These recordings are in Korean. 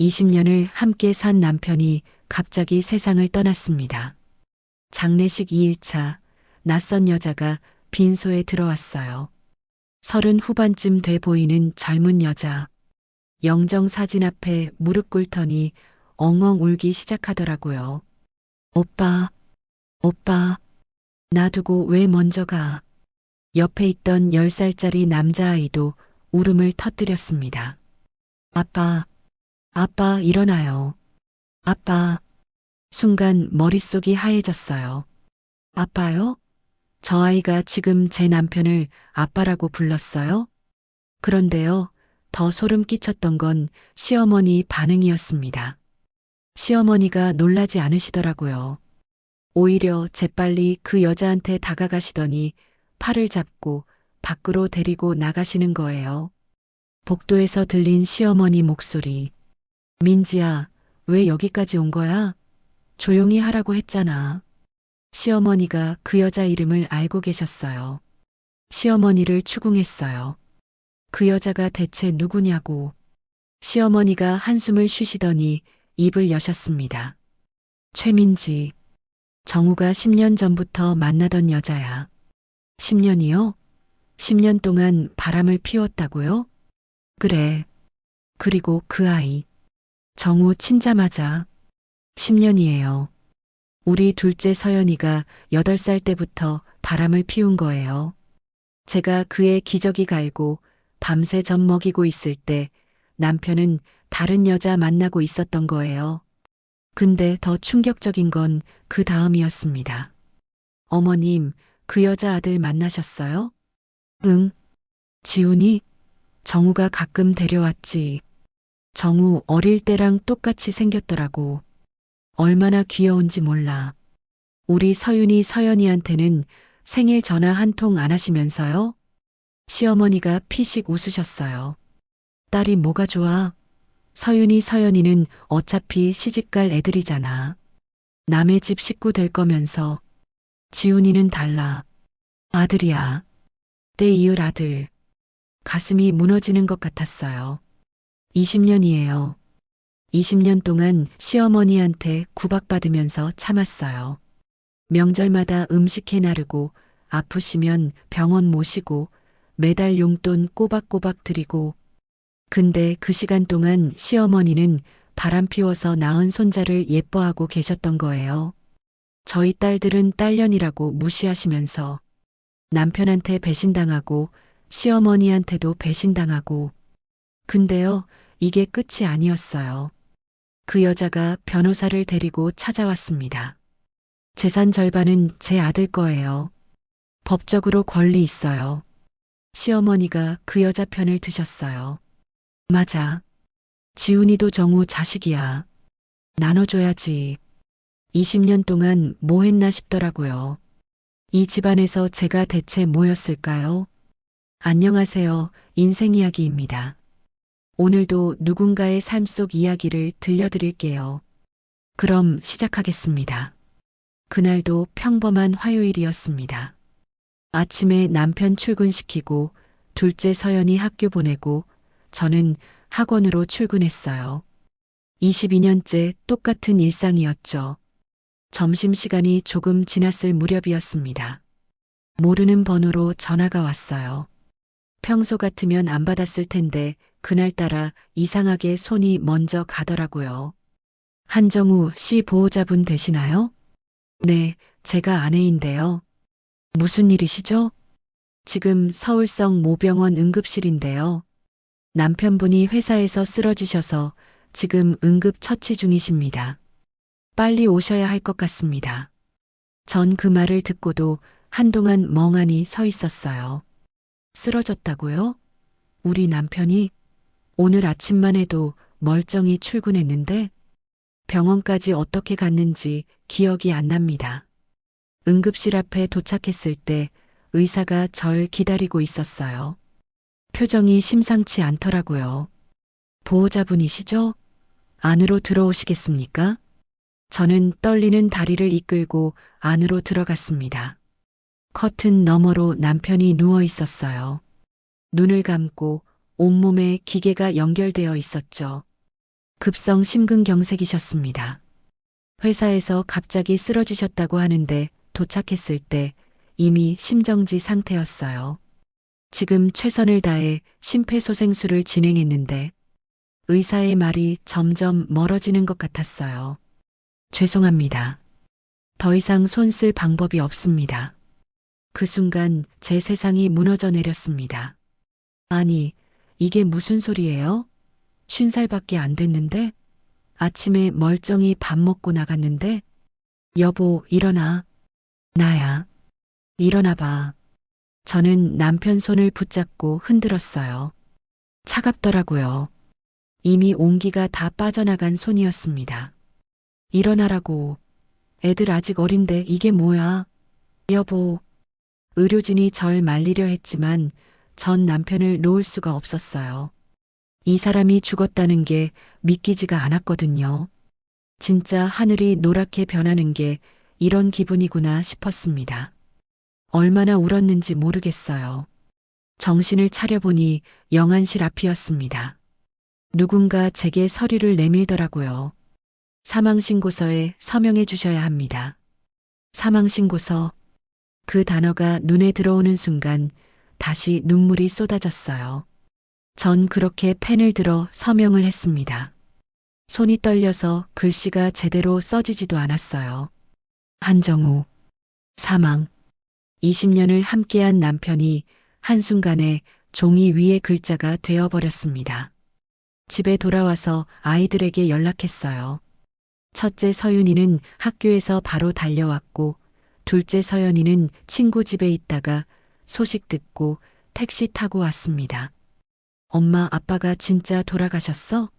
20년을 함께 산 남편이 갑자기 세상을 떠났습니다. 장례식 2일차, 낯선 여자가 빈소에 들어왔어요. 30 후반쯤 돼 보이는 젊은 여자. 영정 사진 앞에 무릎 꿇더니 엉엉 울기 시작하더라고요. 오빠, 오빠, 놔두고 왜 먼저 가? 옆에 있던 10살짜리 남자아이도 울음을 터뜨렸습니다. 아빠, 아빠 일어나요. 아빠. 순간 머릿속이 하얘졌어요. 아빠요? 저 아이가 지금 제 남편을 아빠라고 불렀어요? 그런데요, 더 소름 끼쳤던 건 시어머니 반응이었습니다. 시어머니가 놀라지 않으시더라고요. 오히려 재빨리 그 여자한테 다가가시더니 팔을 잡고 밖으로 데리고 나가시는 거예요. 복도에서 들린 시어머니 목소리. 민지야, 왜 여기까지 온 거야? 조용히 하라고 했잖아. 시어머니가 그 여자 이름을 알고 계셨어요. 시어머니를 추궁했어요. 그 여자가 대체 누구냐고. 시어머니가 한숨을 쉬시더니 입을 여셨습니다. 최민지. 정우가 10년 전부터 만나던 여자야. 10년이요? 10년 동안 바람을 피웠다고요? 그래. 그리고 그 아이. 정우 친자맞아. 10년이에요. 우리 둘째 서연이가 8살 때부터 바람을 피운 거예요. 제가 그의 기저귀 갈고 밤새 젖 먹이고 있을 때 남편은 다른 여자 만나고 있었던 거예요. 근데 더 충격적인 건 그 다음이었습니다. 어머님, 그 여자 아들 만나셨어요? 응. 지훈이? 정우가 가끔 데려왔지. 정우 어릴 때랑 똑같이 생겼더라고. 얼마나 귀여운지 몰라. 우리 서윤이 서연이한테는 생일 전화 한 통 안 하시면서요? 시어머니가 피식 웃으셨어요. 딸이 뭐가 좋아? 서윤이 서연이는 어차피 시집갈 애들이잖아. 남의 집 식구 될 거면서. 지훈이는 달라. 아들이야. 내 이을 아들. 가슴이 무너지는 것 같았어요. 20년이에요. 20년 동안 시어머니한테 구박받으면서 참았어요. 명절마다 음식 해 나르고 아프시면 병원 모시고 매달 용돈 꼬박꼬박 드리고. 근데 그 시간 동안 시어머니는 바람 피워서 낳은 손자를 예뻐하고 계셨던 거예요. 저희 딸들은 딸년이라고 무시하시면서 남편한테 배신당하고 시어머니한테도 배신당하고. 근데요, 이게 끝이 아니었어요. 그 여자가 변호사를 데리고 찾아왔습니다. 재산 절반은 제 아들 거예요. 법적으로 권리 있어요. 시어머니가 그 여자 편을 드셨어요. 맞아. 지훈이도 정우 자식이야. 나눠줘야지. 20년 동안 뭐 했나 싶더라고요. 이 집안에서 제가 대체 뭐였을까요? 안녕하세요. 인생 이야기입니다. 오늘도 누군가의 삶 속 이야기를 들려드릴게요. 그럼 시작하겠습니다. 그날도 평범한 화요일이었습니다. 아침에 남편 출근시키고 둘째 서연이 학교 보내고 저는 학원으로 출근했어요. 22년째 똑같은 일상이었죠. 점심시간이 조금 지났을 무렵이었습니다. 모르는 번호로 전화가 왔어요. 평소 같으면 안 받았을 텐데 그날따라 이상하게 손이 먼저 가더라고요. 한정우 씨 보호자분 되시나요? 네, 제가 아내인데요. 무슨 일이시죠? 지금 서울성 모병원 응급실인데요. 남편분이 회사에서 쓰러지셔서 지금 응급 처치 중이십니다. 빨리 오셔야 할 것 같습니다. 전 그 말을 듣고도 한동안 멍하니 서 있었어요. 쓰러졌다고요? 우리 남편이? 오늘 아침만 해도 멀쩡히 출근했는데 병원까지 어떻게 갔는지 기억이 안 납니다. 응급실 앞에 도착했을 때 의사가 절 기다리고 있었어요. 표정이 심상치 않더라고요. 보호자분이시죠? 안으로 들어오시겠습니까? 저는 떨리는 다리를 이끌고 안으로 들어갔습니다. 커튼 너머로 남편이 누워 있었어요. 눈을 감고 온몸에 기계가 연결되어 있었죠. 급성 심근경색이셨습니다. 회사에서 갑자기 쓰러지셨다고 하는데 도착했을 때 이미 심정지 상태였어요. 지금 최선을 다해 심폐소생술을 진행했는데 의사의 말이 점점 멀어지는 것 같았어요. 죄송합니다. 더 이상 손 쓸 방법이 없습니다. 그 순간 제 세상이 무너져 내렸습니다. 아니, 이게 무슨 소리예요? 50살밖에 안 됐는데? 아침에 멀쩡히 밥 먹고 나갔는데? 여보, 일어나. 나야. 일어나 봐. 저는 남편 손을 붙잡고 흔들었어요. 차갑더라고요. 이미 온기가 다 빠져나간 손이었습니다. 일어나라고. 애들 아직 어린데 이게 뭐야? 여보. 의료진이 절 말리려 했지만 전 남편을 놓을 수가 없었어요. 이 사람이 죽었다는 게 믿기지가 않았거든요. 진짜 하늘이 노랗게 변하는 게 이런 기분이구나 싶었습니다. 얼마나 울었는지 모르겠어요. 정신을 차려보니 영안실 앞이었습니다. 누군가 제게 서류를 내밀더라고요. 사망신고서에 서명해 주셔야 합니다. 사망신고서. 그 단어가 눈에 들어오는 순간 다시 눈물이 쏟아졌어요. 전 그렇게 펜을 들어 서명을 했습니다. 손이 떨려서 글씨가 제대로 써지지도 않았어요. 한정우. 사망. 20년을 함께한 남편이 한순간에 종이 위의 글자가 되어버렸습니다. 집에 돌아와서 아이들에게 연락했어요. 첫째 서윤이는 학교에서 바로 달려왔고 둘째 서연이는 친구 집에 있다가 소식 듣고 택시 타고 왔습니다. 엄마, 아빠가 진짜 돌아가셨어?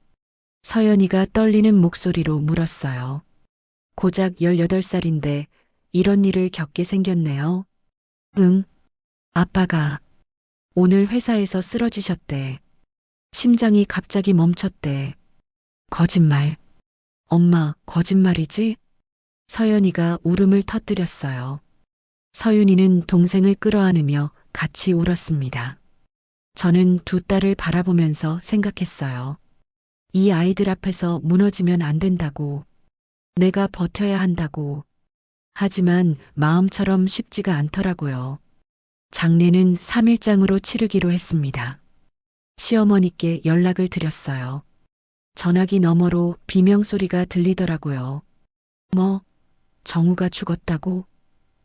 서연이가 떨리는 목소리로 물었어요. 고작 18살인데 이런 일을 겪게 생겼네요. 응. 아빠가 오늘 회사에서 쓰러지셨대. 심장이 갑자기 멈췄대. 거짓말. 엄마, 거짓말이지? 서연이가 울음을 터뜨렸어요. 서윤이는 동생을 끌어안으며 같이 울었습니다. 저는 두 딸을 바라보면서 생각했어요. 이 아이들 앞에서 무너지면 안 된다고. 내가 버텨야 한다고. 하지만 마음처럼 쉽지가 않더라고요. 장례는 3일장으로 치르기로 했습니다. 시어머니께 연락을 드렸어요. 전화기 너머로 비명소리가 들리더라고요. 뭐? 정우가 죽었다고?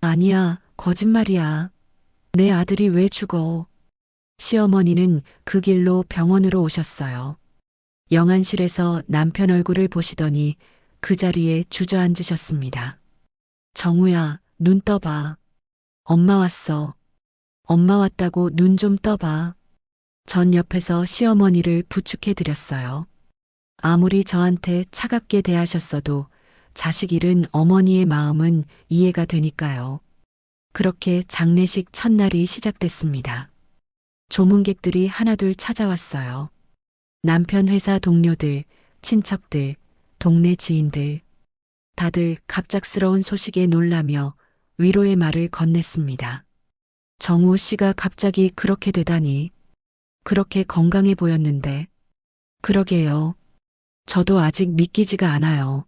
아니야, 거짓말이야. 내 아들이 왜 죽어? 시어머니는 그 길로 병원으로 오셨어요. 영안실에서 남편 얼굴을 보시더니 그 자리에 주저앉으셨습니다. 정우야, 눈 떠봐. 엄마 왔어. 엄마 왔다고 눈 좀 떠봐. 전 옆에서 시어머니를 부축해 드렸어요. 아무리 저한테 차갑게 대하셨어도 자식 잃은 어머니의 마음은 이해가 되니까요. 그렇게 장례식 첫날이 시작됐습니다. 조문객들이 하나둘 찾아왔어요. 남편 회사 동료들, 친척들, 동네 지인들. 다들 갑작스러운 소식에 놀라며 위로의 말을 건넸습니다. 정우 씨가 갑자기 그렇게 되다니. 그렇게 건강해 보였는데. 그러게요. 저도 아직 믿기지가 않아요.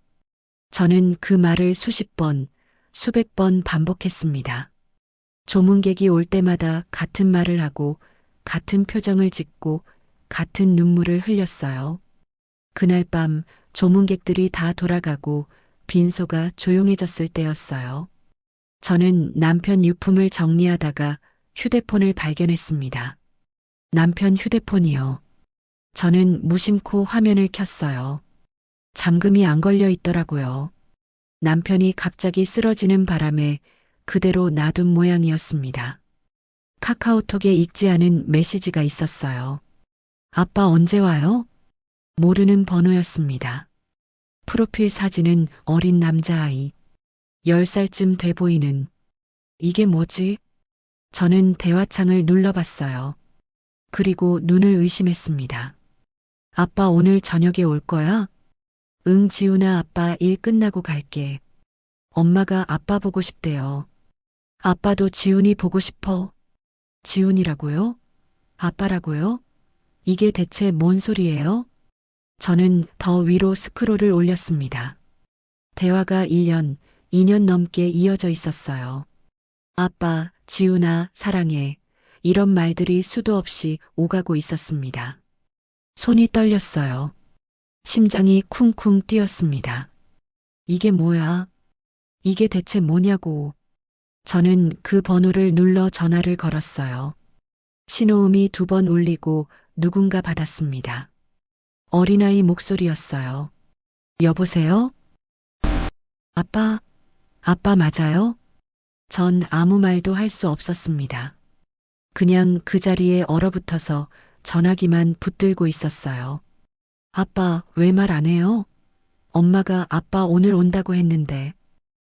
저는 그 말을 수십 번, 수백 번 반복했습니다. 조문객이 올 때마다 같은 말을 하고 같은 표정을 짓고 같은 눈물을 흘렸어요. 그날 밤 조문객들이 다 돌아가고 빈소가 조용해졌을 때였어요. 저는 남편 유품을 정리하다가 휴대폰을 발견했습니다. 남편 휴대폰이요. 저는 무심코 화면을 켰어요. 잠금이 안 걸려 있더라고요. 남편이 갑자기 쓰러지는 바람에 그대로 놔둔 모양이었습니다. 카카오톡에 읽지 않은 메시지가 있었어요. 아빠 언제 와요? 모르는 번호였습니다. 프로필 사진은 어린 남자아이. 10살쯤 돼 보이는. 이게 뭐지? 저는 대화창을 눌러봤어요. 그리고 눈을 의심했습니다. 아빠 오늘 저녁에 올 거야? 응, 지훈아, 아빠 일 끝나고 갈게. 엄마가 아빠 보고 싶대요. 아빠도 지훈이 보고 싶어. 지훈이라고요? 아빠라고요? 이게 대체 뭔 소리예요? 저는 더 위로 스크롤을 올렸습니다. 대화가 1년, 2년 넘게 이어져 있었어요. 아빠, 지훈아, 사랑해. 이런 말들이 수도 없이 오가고 있었습니다. 손이 떨렸어요. 심장이 쿵쿵 뛰었습니다. 이게 뭐야? 이게 대체 뭐냐고. 저는 그 번호를 눌러 전화를 걸었어요. 신호음이 2번 울리고 누군가 받았습니다. 어린아이 목소리였어요. 여보세요? 아빠, 아빠 맞아요? 전 아무 말도 할 수 없었습니다. 그냥 그 자리에 얼어붙어서 전화기만 붙들고 있었어요. 아빠, 왜 말 안 해요? 엄마가 아빠 오늘 온다고 했는데.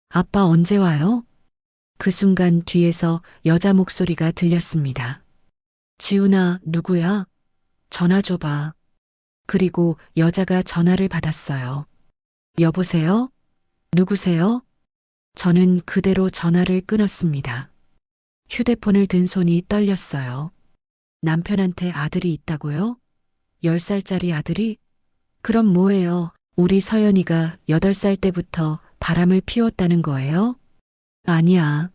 아빠 언제 와요? 그 순간 뒤에서 여자 목소리가 들렸습니다. 지훈아, 누구야? 전화 줘봐. 그리고 여자가 전화를 받았어요. 여보세요? 누구세요? 저는 그대로 전화를 끊었습니다. 휴대폰을 든 손이 떨렸어요. 남편한테 아들이 있다고요? 10살짜리 아들이? 그럼 뭐예요? 우리 서연이가 8살 때부터 바람을 피웠다는 거예요? 아니야.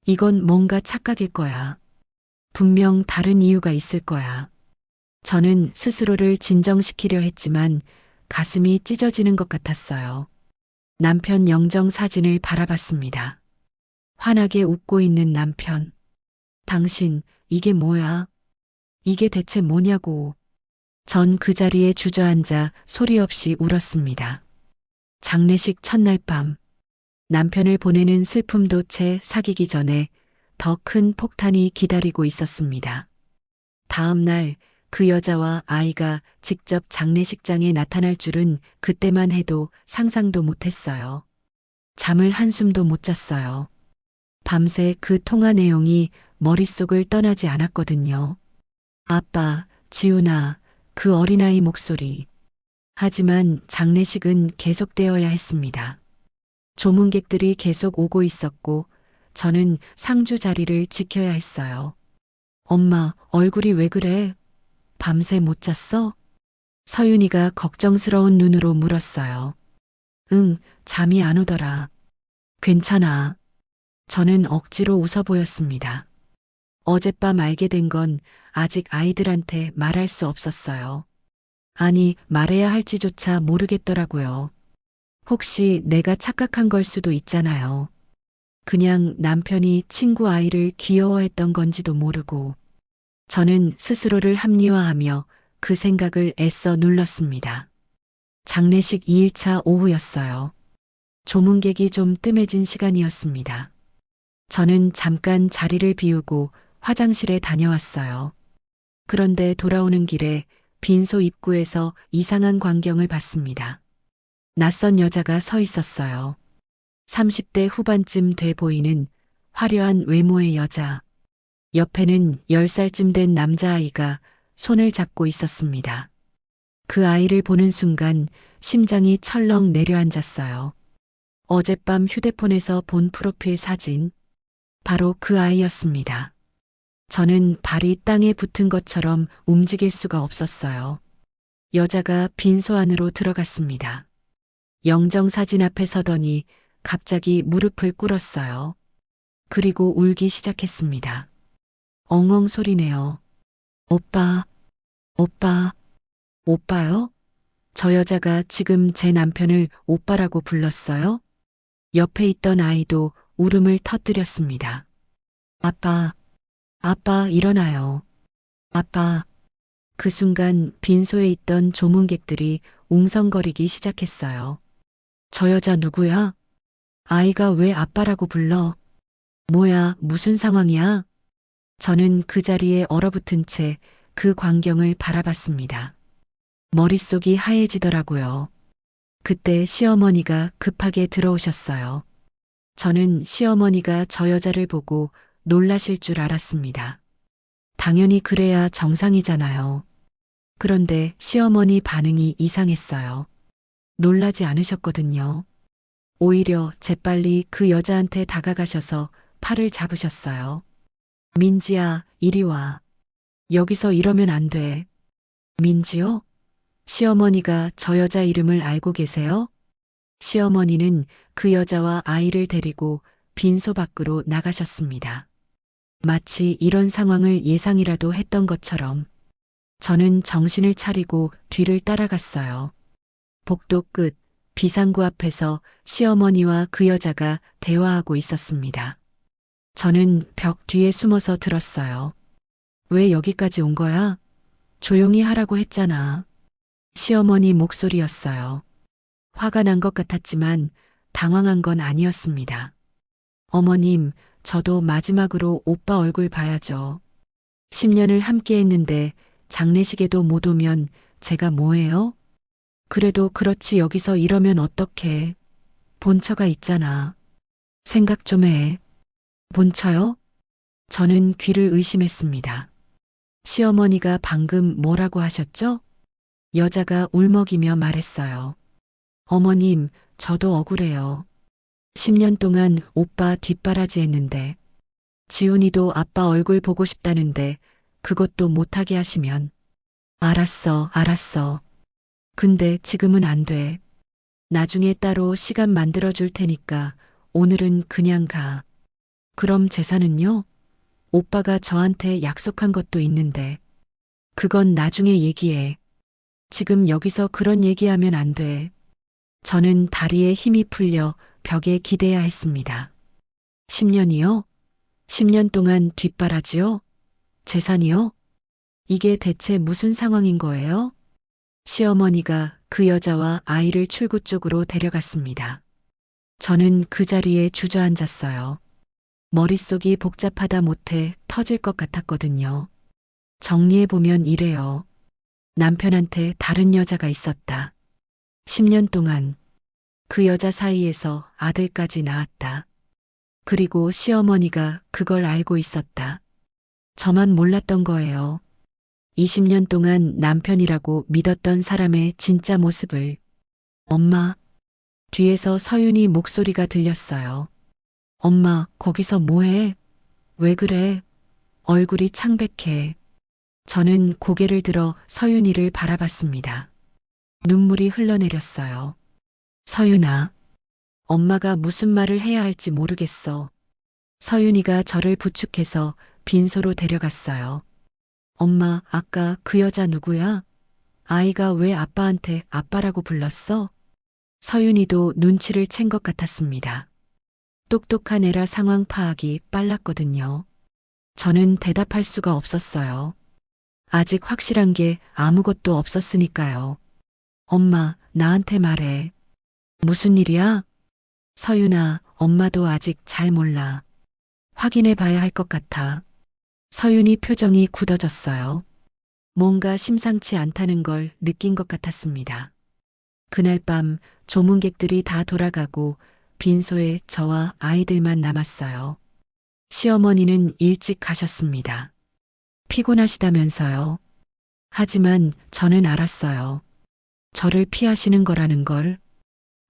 이건 뭔가 착각일 거야. 분명 다른 이유가 있을 거야. 저는 스스로를 진정시키려 했지만 가슴이 찢어지는 것 같았어요. 남편 영정 사진을 바라봤습니다. 환하게 웃고 있는 남편. 당신, 이게 뭐야? 이게 대체 뭐냐고. 전 그 자리에 주저앉아 소리 없이 울었습니다. 장례식 첫날 밤. 남편을 보내는 슬픔도 채 사귀기 전에 더 큰 폭탄이 기다리고 있었습니다. 다음 날 그 여자와 아이가 직접 장례식장에 나타날 줄은 그때만 해도 상상도 못했어요. 잠을 한숨도 못 잤어요. 밤새 그 통화 내용이 머릿속을 떠나지 않았거든요. 아빠, 지훈아, 그 어린아이 목소리. 하지만 장례식은 계속되어야 했습니다. 조문객들이 계속 오고 있었고 저는 상주 자리를 지켜야 했어요. 엄마, 얼굴이 왜 그래? 밤새 못 잤어? 서윤이가 걱정스러운 눈으로 물었어요. 응, 잠이 안 오더라. 괜찮아. 저는 억지로 웃어 보였습니다. 어젯밤 알게 된 건 아직 아이들한테 말할 수 없었어요. 아니, 말해야 할지조차 모르겠더라고요. 혹시 내가 착각한 걸 수도 있잖아요. 그냥 남편이 친구 아이를 귀여워했던 건지도 모르고. 저는 스스로를 합리화하며 그 생각을 애써 눌렀습니다. 장례식 2일차 오후였어요. 조문객이 좀 뜸해진 시간이었습니다. 저는 잠깐 자리를 비우고 화장실에 다녀왔어요. 그런데 돌아오는 길에 빈소 입구에서 이상한 광경을 봤습니다. 낯선 여자가 서 있었어요. 30대 후반쯤 돼 보이는 화려한 외모의 여자. 옆에는 10살쯤 된 남자아이가 손을 잡고 있었습니다. 그 아이를 보는 순간 심장이 철렁 내려앉았어요. 어젯밤 휴대폰에서 본 프로필 사진. 바로 그 아이였습니다. 저는 발이 땅에 붙은 것처럼 움직일 수가 없었어요. 여자가 빈소 안으로 들어갔습니다. 영정사진 앞에 서더니 갑자기 무릎을 꿇었어요. 그리고 울기 시작했습니다. 엉엉 소리내요. 오빠, 오빠, 오빠요? 저 여자가 지금 제 남편을 오빠라고 불렀어요? 옆에 있던 아이도 울음을 터뜨렸습니다. 아빠, 아빠 일어나요. 아빠. 그 순간 빈소에 있던 조문객들이 웅성거리기 시작했어요. 저 여자 누구야? 아이가 왜 아빠라고 불러? 뭐야, 무슨 상황이야? 저는 그 자리에 얼어붙은 채 그 광경을 바라봤습니다. 머릿속이 하얘지더라고요. 그때 시어머니가 급하게 들어오셨어요. 저는 시어머니가 저 여자를 보고 놀라실 줄 알았습니다. 당연히 그래야 정상이잖아요. 그런데 시어머니 반응이 이상했어요. 놀라지 않으셨거든요. 오히려 재빨리 그 여자한테 다가가셔서 팔을 잡으셨어요. 민지야, 이리 와. 여기서 이러면 안 돼. 민지요? 시어머니가 저 여자 이름을 알고 계세요? 시어머니는 그 여자와 아이를 데리고 빈소 밖으로 나가셨습니다. 마치 이런 상황을 예상이라도 했던 것처럼 저는 정신을 차리고 뒤를 따라갔어요. 복도 끝 비상구 앞에서 시어머니와 그 여자가 대화하고 있었습니다. 저는 벽 뒤에 숨어서 들었어요. 왜 여기까지 온 거야? 조용히 하라고 했잖아. 시어머니 목소리였어요. 화가 난 것 같았지만 당황한 건 아니었습니다. 어머님, 저도 마지막으로 오빠 얼굴 봐야죠. 10년을 함께 했는데 장례식에도 못 오면 제가 뭐해요? 그래도 그렇지 여기서 이러면 어떡해. 본처가 있잖아. 생각 좀 해. 본처요? 저는 귀를 의심했습니다. 시어머니가 방금 뭐라고 하셨죠? 여자가 울먹이며 말했어요. 어머님, 저도 억울해요. 10년 동안 오빠 뒷바라지 했는데, 지훈이도 아빠 얼굴 보고 싶다는데, 그것도 못하게 하시면. 알았어, 알았어. 근데 지금은 안 돼. 나중에 따로 시간 만들어 줄 테니까 오늘은 그냥 가. 그럼 재산은요? 오빠가 저한테 약속한 것도 있는데. 그건 나중에 얘기해. 지금 여기서 그런 얘기하면 안 돼. 저는 다리에 힘이 풀려 벽에 기대야 했습니다. 10년이요? 10년 동안 뒷바라지요? 재산이요? 이게 대체 무슨 상황인 거예요? 시어머니가 그 여자와 아이를 출구 쪽으로 데려갔습니다. 저는 그 자리에 주저앉았어요. 머릿속이 복잡하다 못해 터질 것 같았거든요. 정리해보면 이래요. 남편한테 다른 여자가 있었다. 10년 동안 그 여자 사이에서 아들까지 낳았다. 그리고 시어머니가 그걸 알고 있었다. 저만 몰랐던 거예요. 20년 동안 남편이라고 믿었던 사람의 진짜 모습을. 엄마, 뒤에서 서윤이 목소리가 들렸어요. 엄마, 거기서 뭐해? 왜 그래? 얼굴이 창백해. 저는 고개를 들어 서윤이를 바라봤습니다. 눈물이 흘러내렸어요. 서윤아, 엄마가 무슨 말을 해야 할지 모르겠어. 서윤이가 저를 부축해서 빈소로 데려갔어요. 엄마, 아까 그 여자 누구야? 아이가 왜 아빠한테 아빠라고 불렀어? 서윤이도 눈치를 챈 것 같았습니다. 똑똑한 애라 상황 파악이 빨랐거든요. 저는 대답할 수가 없었어요. 아직 확실한 게 아무것도 없었으니까요. 엄마, 나한테 말해. 무슨 일이야? 서윤아, 엄마도 아직 잘 몰라. 확인해 봐야 할 것 같아. 서윤이 표정이 굳어졌어요. 뭔가 심상치 않다는 걸 느낀 것 같았습니다. 그날 밤 조문객들이 다 돌아가고 빈소에 저와 아이들만 남았어요. 시어머니는 일찍 가셨습니다. 피곤하시다면서요. 하지만 저는 알았어요. 저를 피하시는 거라는 걸.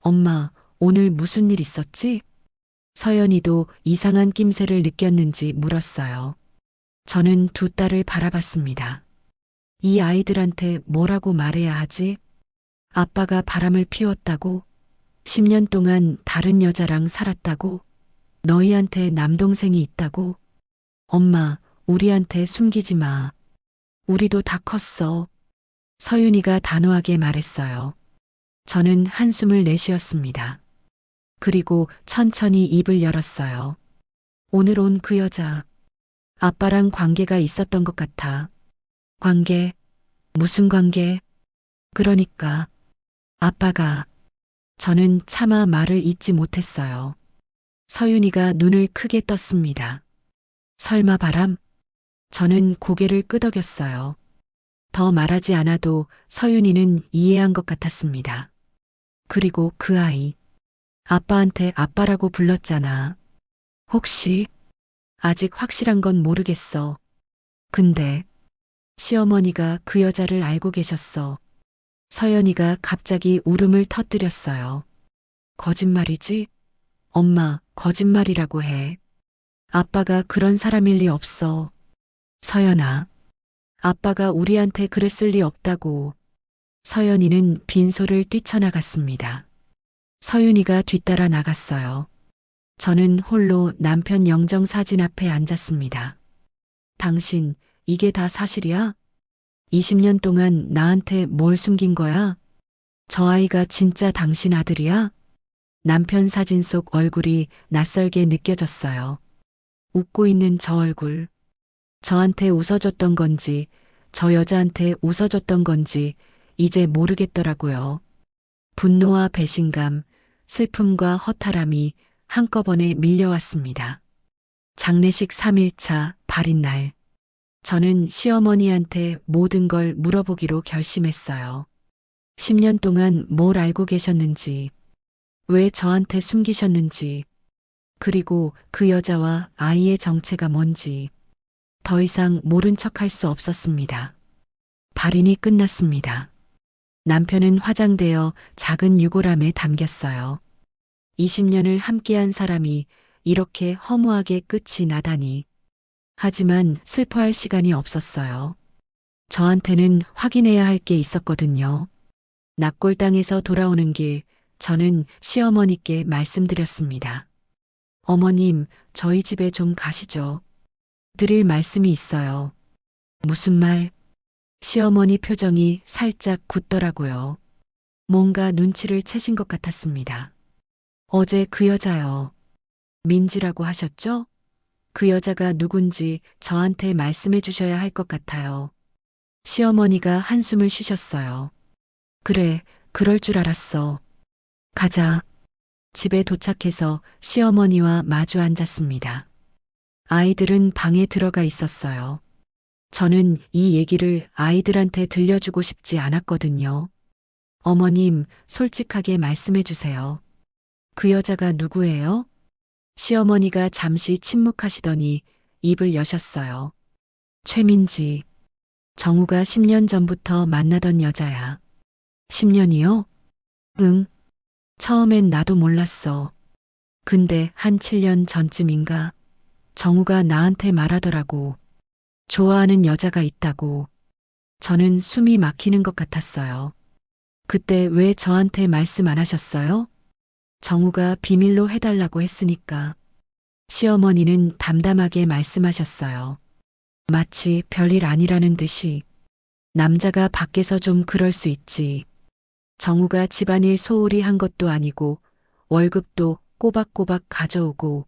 엄마, 오늘 무슨 일 있었지? 서연이도 이상한 낌새를 느꼈는지 물었어요. 저는 두 딸을 바라봤습니다. 이 아이들한테 뭐라고 말해야 하지? 아빠가 바람을 피웠다고? 10년 동안 다른 여자랑 살았다고? 너희한테 남동생이 있다고? 엄마, 우리한테 숨기지 마. 우리도 다 컸어. 서윤이가 단호하게 말했어요. 저는 한숨을 내쉬었습니다. 그리고 천천히 입을 열었어요. 오늘 온 그 여자, 아빠랑 관계가 있었던 것 같아. 관계? 무슨 관계? 그러니까, 아빠가, 저는 차마 말을 잇지 못했어요. 서윤이가 눈을 크게 떴습니다. 설마 바람? 저는 고개를 끄덕였어요. 더 말하지 않아도 서윤이는 이해한 것 같았습니다. 그리고 그 아이, 아빠한테 아빠라고 불렀잖아. 혹시, 아직 확실한 건 모르겠어. 근데, 시어머니가 그 여자를 알고 계셨어. 서연이가 갑자기 울음을 터뜨렸어요. 거짓말이지? 엄마, 거짓말이라고 해. 아빠가 그런 사람일 리 없어. 서연아, 아빠가 우리한테 그랬을 리 없다고. 서연이는 빈소를 뛰쳐나갔습니다. 서윤이가 뒤따라 나갔어요. 저는 홀로 남편 영정 사진 앞에 앉았습니다. 당신, 이게 다 사실이야? 20년 동안 나한테 뭘 숨긴 거야? 저 아이가 진짜 당신 아들이야? 남편 사진 속 얼굴이 낯설게 느껴졌어요. 웃고 있는 저 얼굴. 저한테 웃어줬던 건지, 저 여자한테 웃어줬던 건지, 이제 모르겠더라고요. 분노와 배신감, 슬픔과 허탈함이 한꺼번에 밀려왔습니다. 장례식 3일차 발인 날. 저는 시어머니한테 모든 걸 물어보기로 결심했어요. 10년 동안 뭘 알고 계셨는지, 왜 저한테 숨기셨는지, 그리고 그 여자와 아이의 정체가 뭔지, 더 이상 모른 척할 수 없었습니다. 발인이 끝났습니다. 남편은 화장되어 작은 유골함에 담겼어요. 20년을 함께한 사람이 이렇게 허무하게 끝이 나다니. 하지만 슬퍼할 시간이 없었어요. 저한테는 확인해야 할 게 있었거든요. 납골당에서 돌아오는 길, 저는 시어머니께 말씀드렸습니다. 어머님, 저희 집에 좀 가시죠. 드릴 말씀이 있어요. 무슨 말? 시어머니 표정이 살짝 굳더라고요. 뭔가 눈치를 채신 것 같았습니다. 어제 그 여자요. 민지라고 하셨죠? 그 여자가 누군지 저한테 말씀해 주셔야 할 것 같아요. 시어머니가 한숨을 쉬셨어요. 그래, 그럴 줄 알았어. 가자. 집에 도착해서 시어머니와 마주 앉았습니다. 아이들은 방에 들어가 있었어요. 저는 이 얘기를 아이들한테 들려주고 싶지 않았거든요. 어머님, 솔직하게 말씀해 주세요. 그 여자가 누구예요? 시어머니가 잠시 침묵하시더니 입을 여셨어요. 최민지. 정우가 10년 전부터 만나던 여자야. 10년이요? 응. 처음엔 나도 몰랐어. 근데 한 7년 전쯤인가 정우가 나한테 말하더라고. 좋아하는 여자가 있다고. 저는 숨이 막히는 것 같았어요. 그때 왜 저한테 말씀 안 하셨어요? 정우가 비밀로 해달라고 했으니까. 시어머니는 담담하게 말씀하셨어요. 마치 별일 아니라는 듯이. 남자가 밖에서 좀 그럴 수 있지. 정우가 집안일 소홀히 한 것도 아니고 월급도 꼬박꼬박 가져오고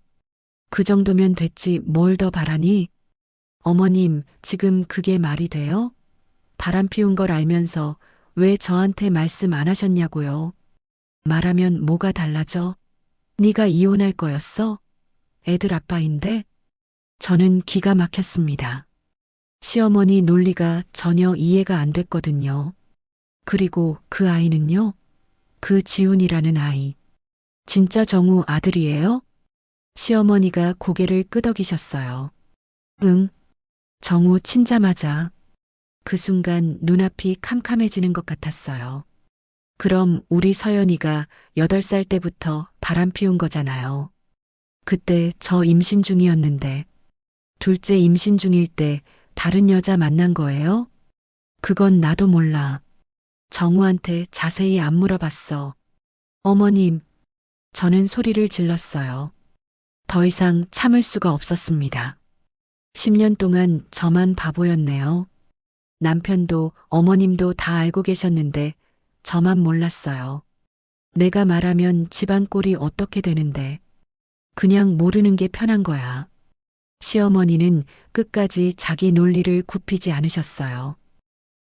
그 정도면 됐지 뭘 더 바라니? 어머님, 지금 그게 말이 돼요? 바람 피운 걸 알면서 왜 저한테 말씀 안 하셨냐고요? 말하면 뭐가 달라져? 네가 이혼할 거였어? 애들 아빠인데? 저는 기가 막혔습니다. 시어머니 논리가 전혀 이해가 안 됐거든요. 그리고 그 아이는요? 그 지훈이라는 아이. 진짜 정우 아들이에요? 시어머니가 고개를 끄덕이셨어요. 응. 정우 친자맞아. 그 순간 눈앞이 캄캄해지는 것 같았어요. 그럼 우리 서연이가 8살 때부터 바람 피운 거잖아요. 그때 저 임신 중이었는데, 둘째 임신 중일 때 다른 여자 만난 거예요? 그건 나도 몰라. 정우한테 자세히 안 물어봤어. 어머님, 저는 소리를 질렀어요. 더 이상 참을 수가 없었습니다. 10년 동안 저만 바보였네요. 남편도 어머님도 다 알고 계셨는데 저만 몰랐어요. 내가 말하면 집안 꼴이 어떻게 되는데 그냥 모르는 게 편한 거야. 시어머니는 끝까지 자기 논리를 굽히지 않으셨어요.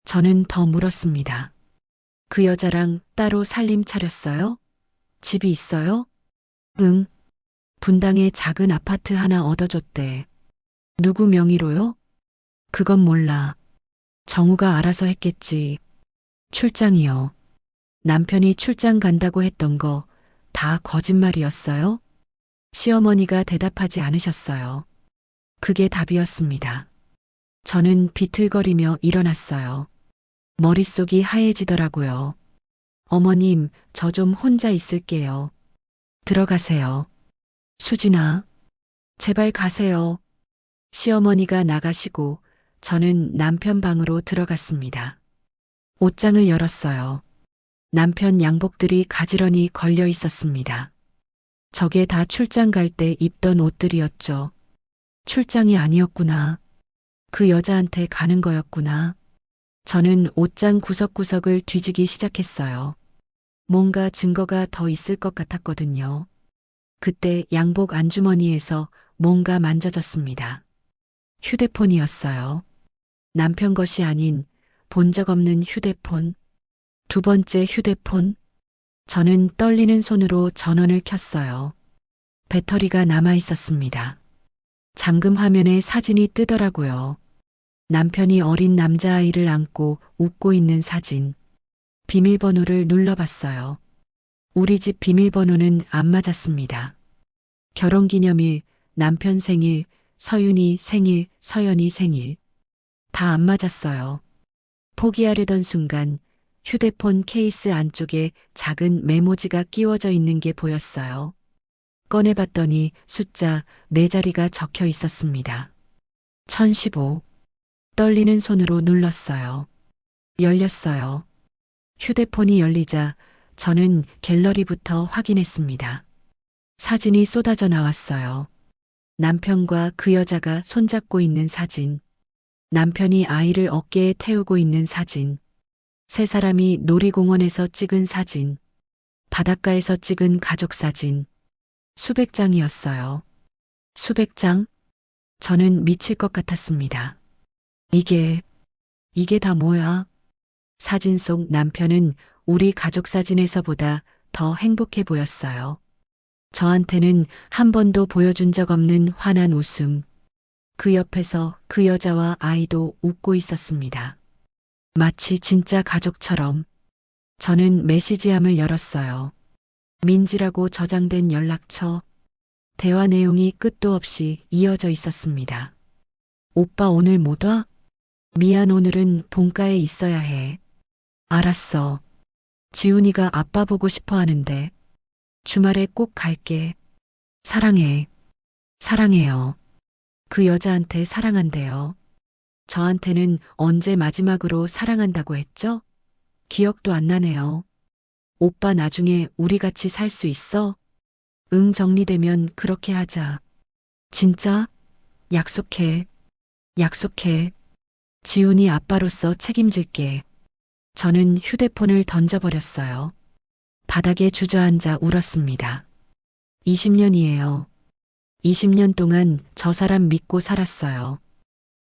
저는 더 물었습니다. 그 여자랑 따로 살림 차렸어요? 집이 있어요? 응. 분당에 작은 아파트 하나 얻어줬대. 누구 명의로요? 그건 몰라. 정우가 알아서 했겠지. 출장이요. 남편이 출장 간다고 했던 거 다 거짓말이었어요? 시어머니가 대답하지 않으셨어요. 그게 답이었습니다. 저는 비틀거리며 일어났어요. 머릿속이 하얘지더라고요. 어머님, 저 좀 혼자 있을게요. 들어가세요. 수진아, 제발 가세요. 시어머니가 나가시고 저는 남편 방으로 들어갔습니다. 옷장을 열었어요. 남편 양복들이 가지런히 걸려 있었습니다. 저게 다 출장 갈 때 입던 옷들이었죠. 출장이 아니었구나. 그 여자한테 가는 거였구나. 저는 옷장 구석구석을 뒤지기 시작했어요. 뭔가 증거가 더 있을 것 같았거든요. 그때 양복 안주머니에서 뭔가 만져졌습니다. 휴대폰이었어요. 남편 것이 아닌 본 적 없는 휴대폰. 두 번째 휴대폰. 저는 떨리는 손으로 전원을 켰어요. 배터리가 남아 있었습니다. 잠금 화면에 사진이 뜨더라고요. 남편이 어린 남자아이를 안고 웃고 있는 사진. 비밀번호를 눌러봤어요. 우리 집 비밀번호는 안 맞았습니다. 결혼기념일, 남편 생일, 서윤이 생일, 서연이 생일. 다 안 맞았어요. 포기하려던 순간 휴대폰 케이스 안쪽에 작은 메모지가 끼워져 있는 게 보였어요. 꺼내봤더니 숫자 4자리가 적혀 있었습니다. 1015. 떨리는 손으로 눌렀어요. 열렸어요. 휴대폰이 열리자 저는 갤러리부터 확인했습니다. 사진이 쏟아져 나왔어요. 남편과 그 여자가 손잡고 있는 사진. 남편이 아이를 어깨에 태우고 있는 사진. 세 사람이 놀이공원에서 찍은 사진. 바닷가에서 찍은 가족 사진. 수백 장이었어요. 수백 장? 저는 미칠 것 같았습니다. 이게 다 뭐야? 사진 속 남편은 우리 가족 사진에서보다 더 행복해 보였어요. 저한테는 한 번도 보여준 적 없는 환한 웃음. 그 옆에서 그 여자와 아이도 웃고 있었습니다. 마치 진짜 가족처럼. 저는 메시지함을 열었어요. 민지라고 저장된 연락처. 대화 내용이 끝도 없이 이어져 있었습니다. 오빠 오늘 못 와? 미안 오늘은 본가에 있어야 해. 알았어. 지훈이가 아빠 보고 싶어 하는데. 주말에 꼭 갈게. 사랑해. 사랑해요. 그 여자한테 사랑한대요. 저한테는 언제 마지막으로 사랑한다고 했죠? 기억도 안 나네요. 오빠 나중에 우리 같이 살 수 있어? 응 정리되면 그렇게 하자. 진짜? 약속해. 약속해. 지훈이 아빠로서 책임질게. 저는 휴대폰을 던져버렸어요. 바닥에 주저앉아 울었습니다. 20년이에요. 20년 동안 저 사람 믿고 살았어요.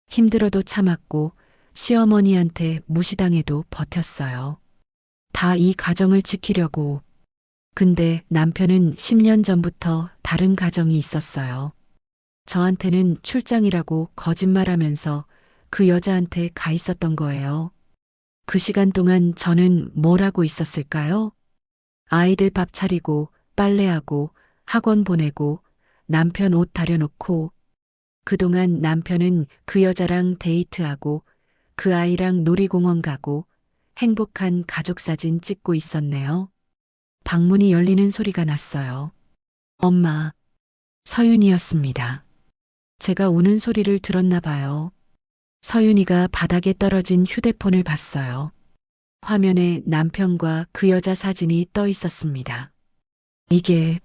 힘들어도 참았고 시어머니한테 무시당해도 버텼어요. 다 이 가정을 지키려고. 근데 남편은 10년 전부터 다른 가정이 있었어요. 저한테는 출장이라고 거짓말하면서 그 여자한테 가 있었던 거예요. 그 시간 동안 저는 뭘 하고 있었을까요? 아이들 밥 차리고 빨래하고 학원 보내고 남편 옷 다려놓고 그동안 남편은 그 여자랑 데이트하고 그 아이랑 놀이공원 가고 행복한 가족 사진 찍고 있었네요. 방문이 열리는 소리가 났어요. 엄마, 서윤이었습니다. 제가 우는 소리를 들었나 봐요. 서윤이가 바닥에 떨어진 휴대폰을 봤어요. 화면에 남편과 그 여자 사진이 떠 있었습니다. 이게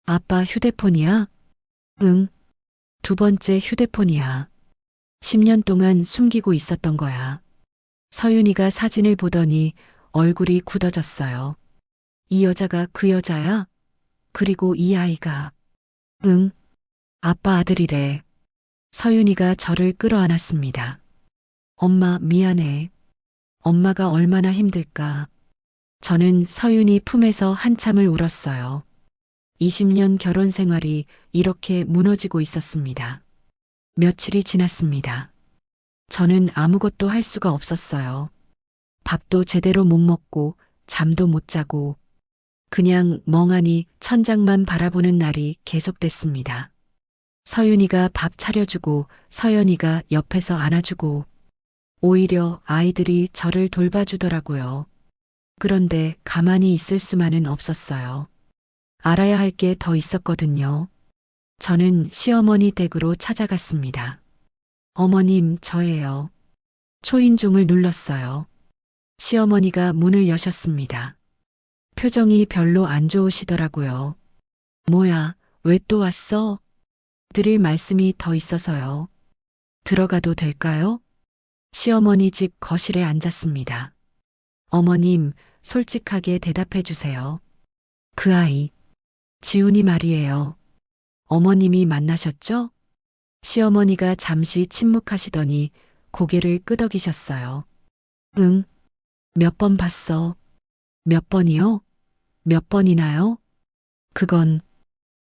아빠 휴대폰이야? 응. 두 번째 휴대폰이야. 10년 동안 숨기고 있었던 거야. 서윤이가 사진을 보더니 얼굴이 굳어졌어요. 이 여자가 그 여자야? 그리고 이 아이가. 응. 아빠 아들이래. 서윤이가 저를 끌어안았습니다. 엄마 미안해. 엄마가 얼마나 힘들까. 저는 서윤이 품에서 한참을 울었어요. 20년 결혼 생활이 이렇게 무너지고 있었습니다. 며칠이 지났습니다. 저는 아무것도 할 수가 없었어요. 밥도 제대로 못 먹고 잠도 못 자고 그냥 멍하니 천장만 바라보는 날이 계속됐습니다. 서윤이가 밥 차려주고 서연이가 옆에서 안아주고 오히려 아이들이 저를 돌봐주더라고요. 그런데 가만히 있을 수만은 없었어요. 알아야 할 게 더 있었거든요. 저는 시어머니 댁으로 찾아갔습니다. 어머님, 저예요. 초인종을 눌렀어요. 시어머니가 문을 여셨습니다. 표정이 별로 안 좋으시더라고요. 뭐야, 왜 또 왔어? 드릴 말씀이 더 있어서요. 들어가도 될까요? 시어머니 집 거실에 앉았습니다. 어머님, 솔직하게 대답해 주세요. 그 아이, 지훈이 말이에요. 어머님이 만나셨죠? 시어머니가 잠시 침묵하시더니 고개를 끄덕이셨어요. 응, 몇 번 봤어. 몇 번이요? 몇 번이나요? 그건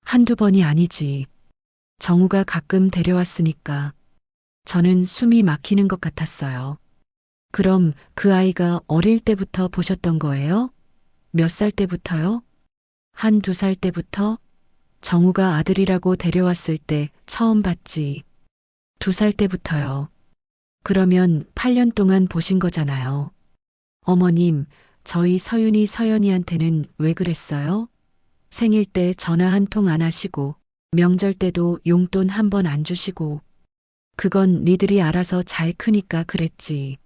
한두 번이 아니지. 정우가 가끔 데려왔으니까 저는 숨이 막히는 것 같았어요. 그럼 그 아이가 어릴 때부터 보셨던 거예요? 몇 살 때부터요? 한두 살 때부터? 정우가 아들이라고 데려왔을 때 처음 봤지. 2살 때부터요. 그러면 8년 동안 보신 거잖아요. 어머님, 저희 서윤이 서연이한테는 왜 그랬어요? 생일 때 전화 한 통 안 하시고, 명절 때도 용돈 한 번 안 주시고, 그건 니들이 알아서 잘 크니까 그랬지.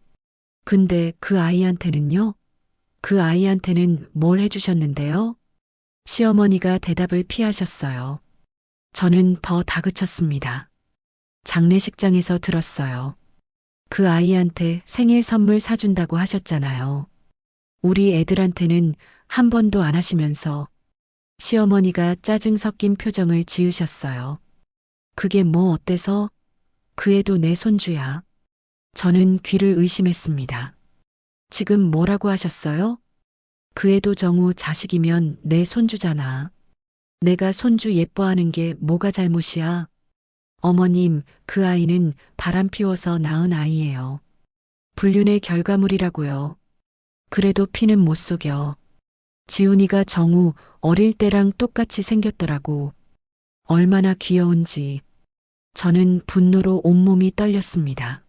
근데 그 아이한테는요? 그 아이한테는 뭘 해주셨는데요? 시어머니가 대답을 피하셨어요. 저는 더 다그쳤습니다. 장례식장에서 들었어요. 그 아이한테 생일 선물 사준다고 하셨잖아요. 우리 애들한테는 한 번도 안 하시면서 시어머니가 짜증 섞인 표정을 지으셨어요. 그게 뭐 어때서? 그 애도 내 손주야. 저는 귀를 의심했습니다. 지금 뭐라고 하셨어요? 그 애도 정우 자식이면 내 손주잖아. 내가 손주 예뻐하는 게 뭐가 잘못이야? 어머님, 그 아이는 바람 피워서 낳은 아이예요. 불륜의 결과물이라고요. 그래도 피는 못 속여. 지훈이가 정우 어릴 때랑 똑같이 생겼더라고. 얼마나 귀여운지. 저는 분노로 온몸이 떨렸습니다.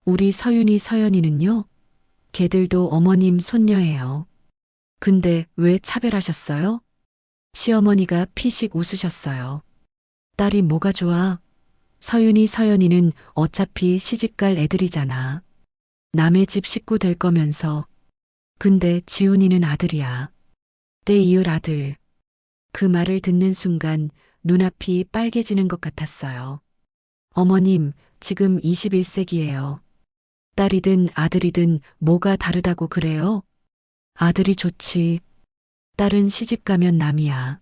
우리 서윤이 서연이는요? 걔들도 어머님 손녀예요. 근데 왜 차별하셨어요? 시어머니가 피식 웃으셨어요. 딸이 뭐가 좋아? 서윤이 서연이는 어차피 시집갈 애들이잖아. 남의 집 식구 될 거면서. 근데 지훈이는 아들이야. 내 이을 아들. 그 말을 듣는 순간 눈앞이 빨개지는 것 같았어요. 어머님, 지금 21세기예요. 딸이든 아들이든 뭐가 다르다고 그래요? 아들이 좋지. 딸은 시집 가면 남이야.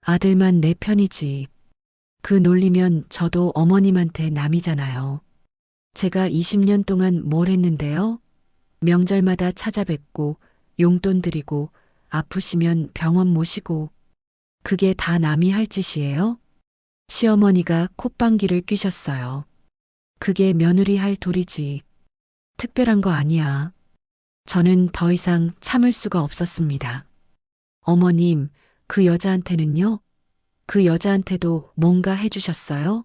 아들만 내 편이지. 그 논리면 저도 어머님한테 남이잖아요. 제가 20년 동안 뭘 했는데요? 명절마다 찾아뵙고 용돈 드리고 아프시면 병원 모시고 그게 다 남이 할 짓이에요? 시어머니가 콧방귀를 뀌셨어요. 그게 며느리 할 도리지. 특별한 거 아니야. 저는 더 이상 참을 수가 없었습니다. 어머님, 그 여자한테는요? 그 여자한테도 뭔가 해주셨어요?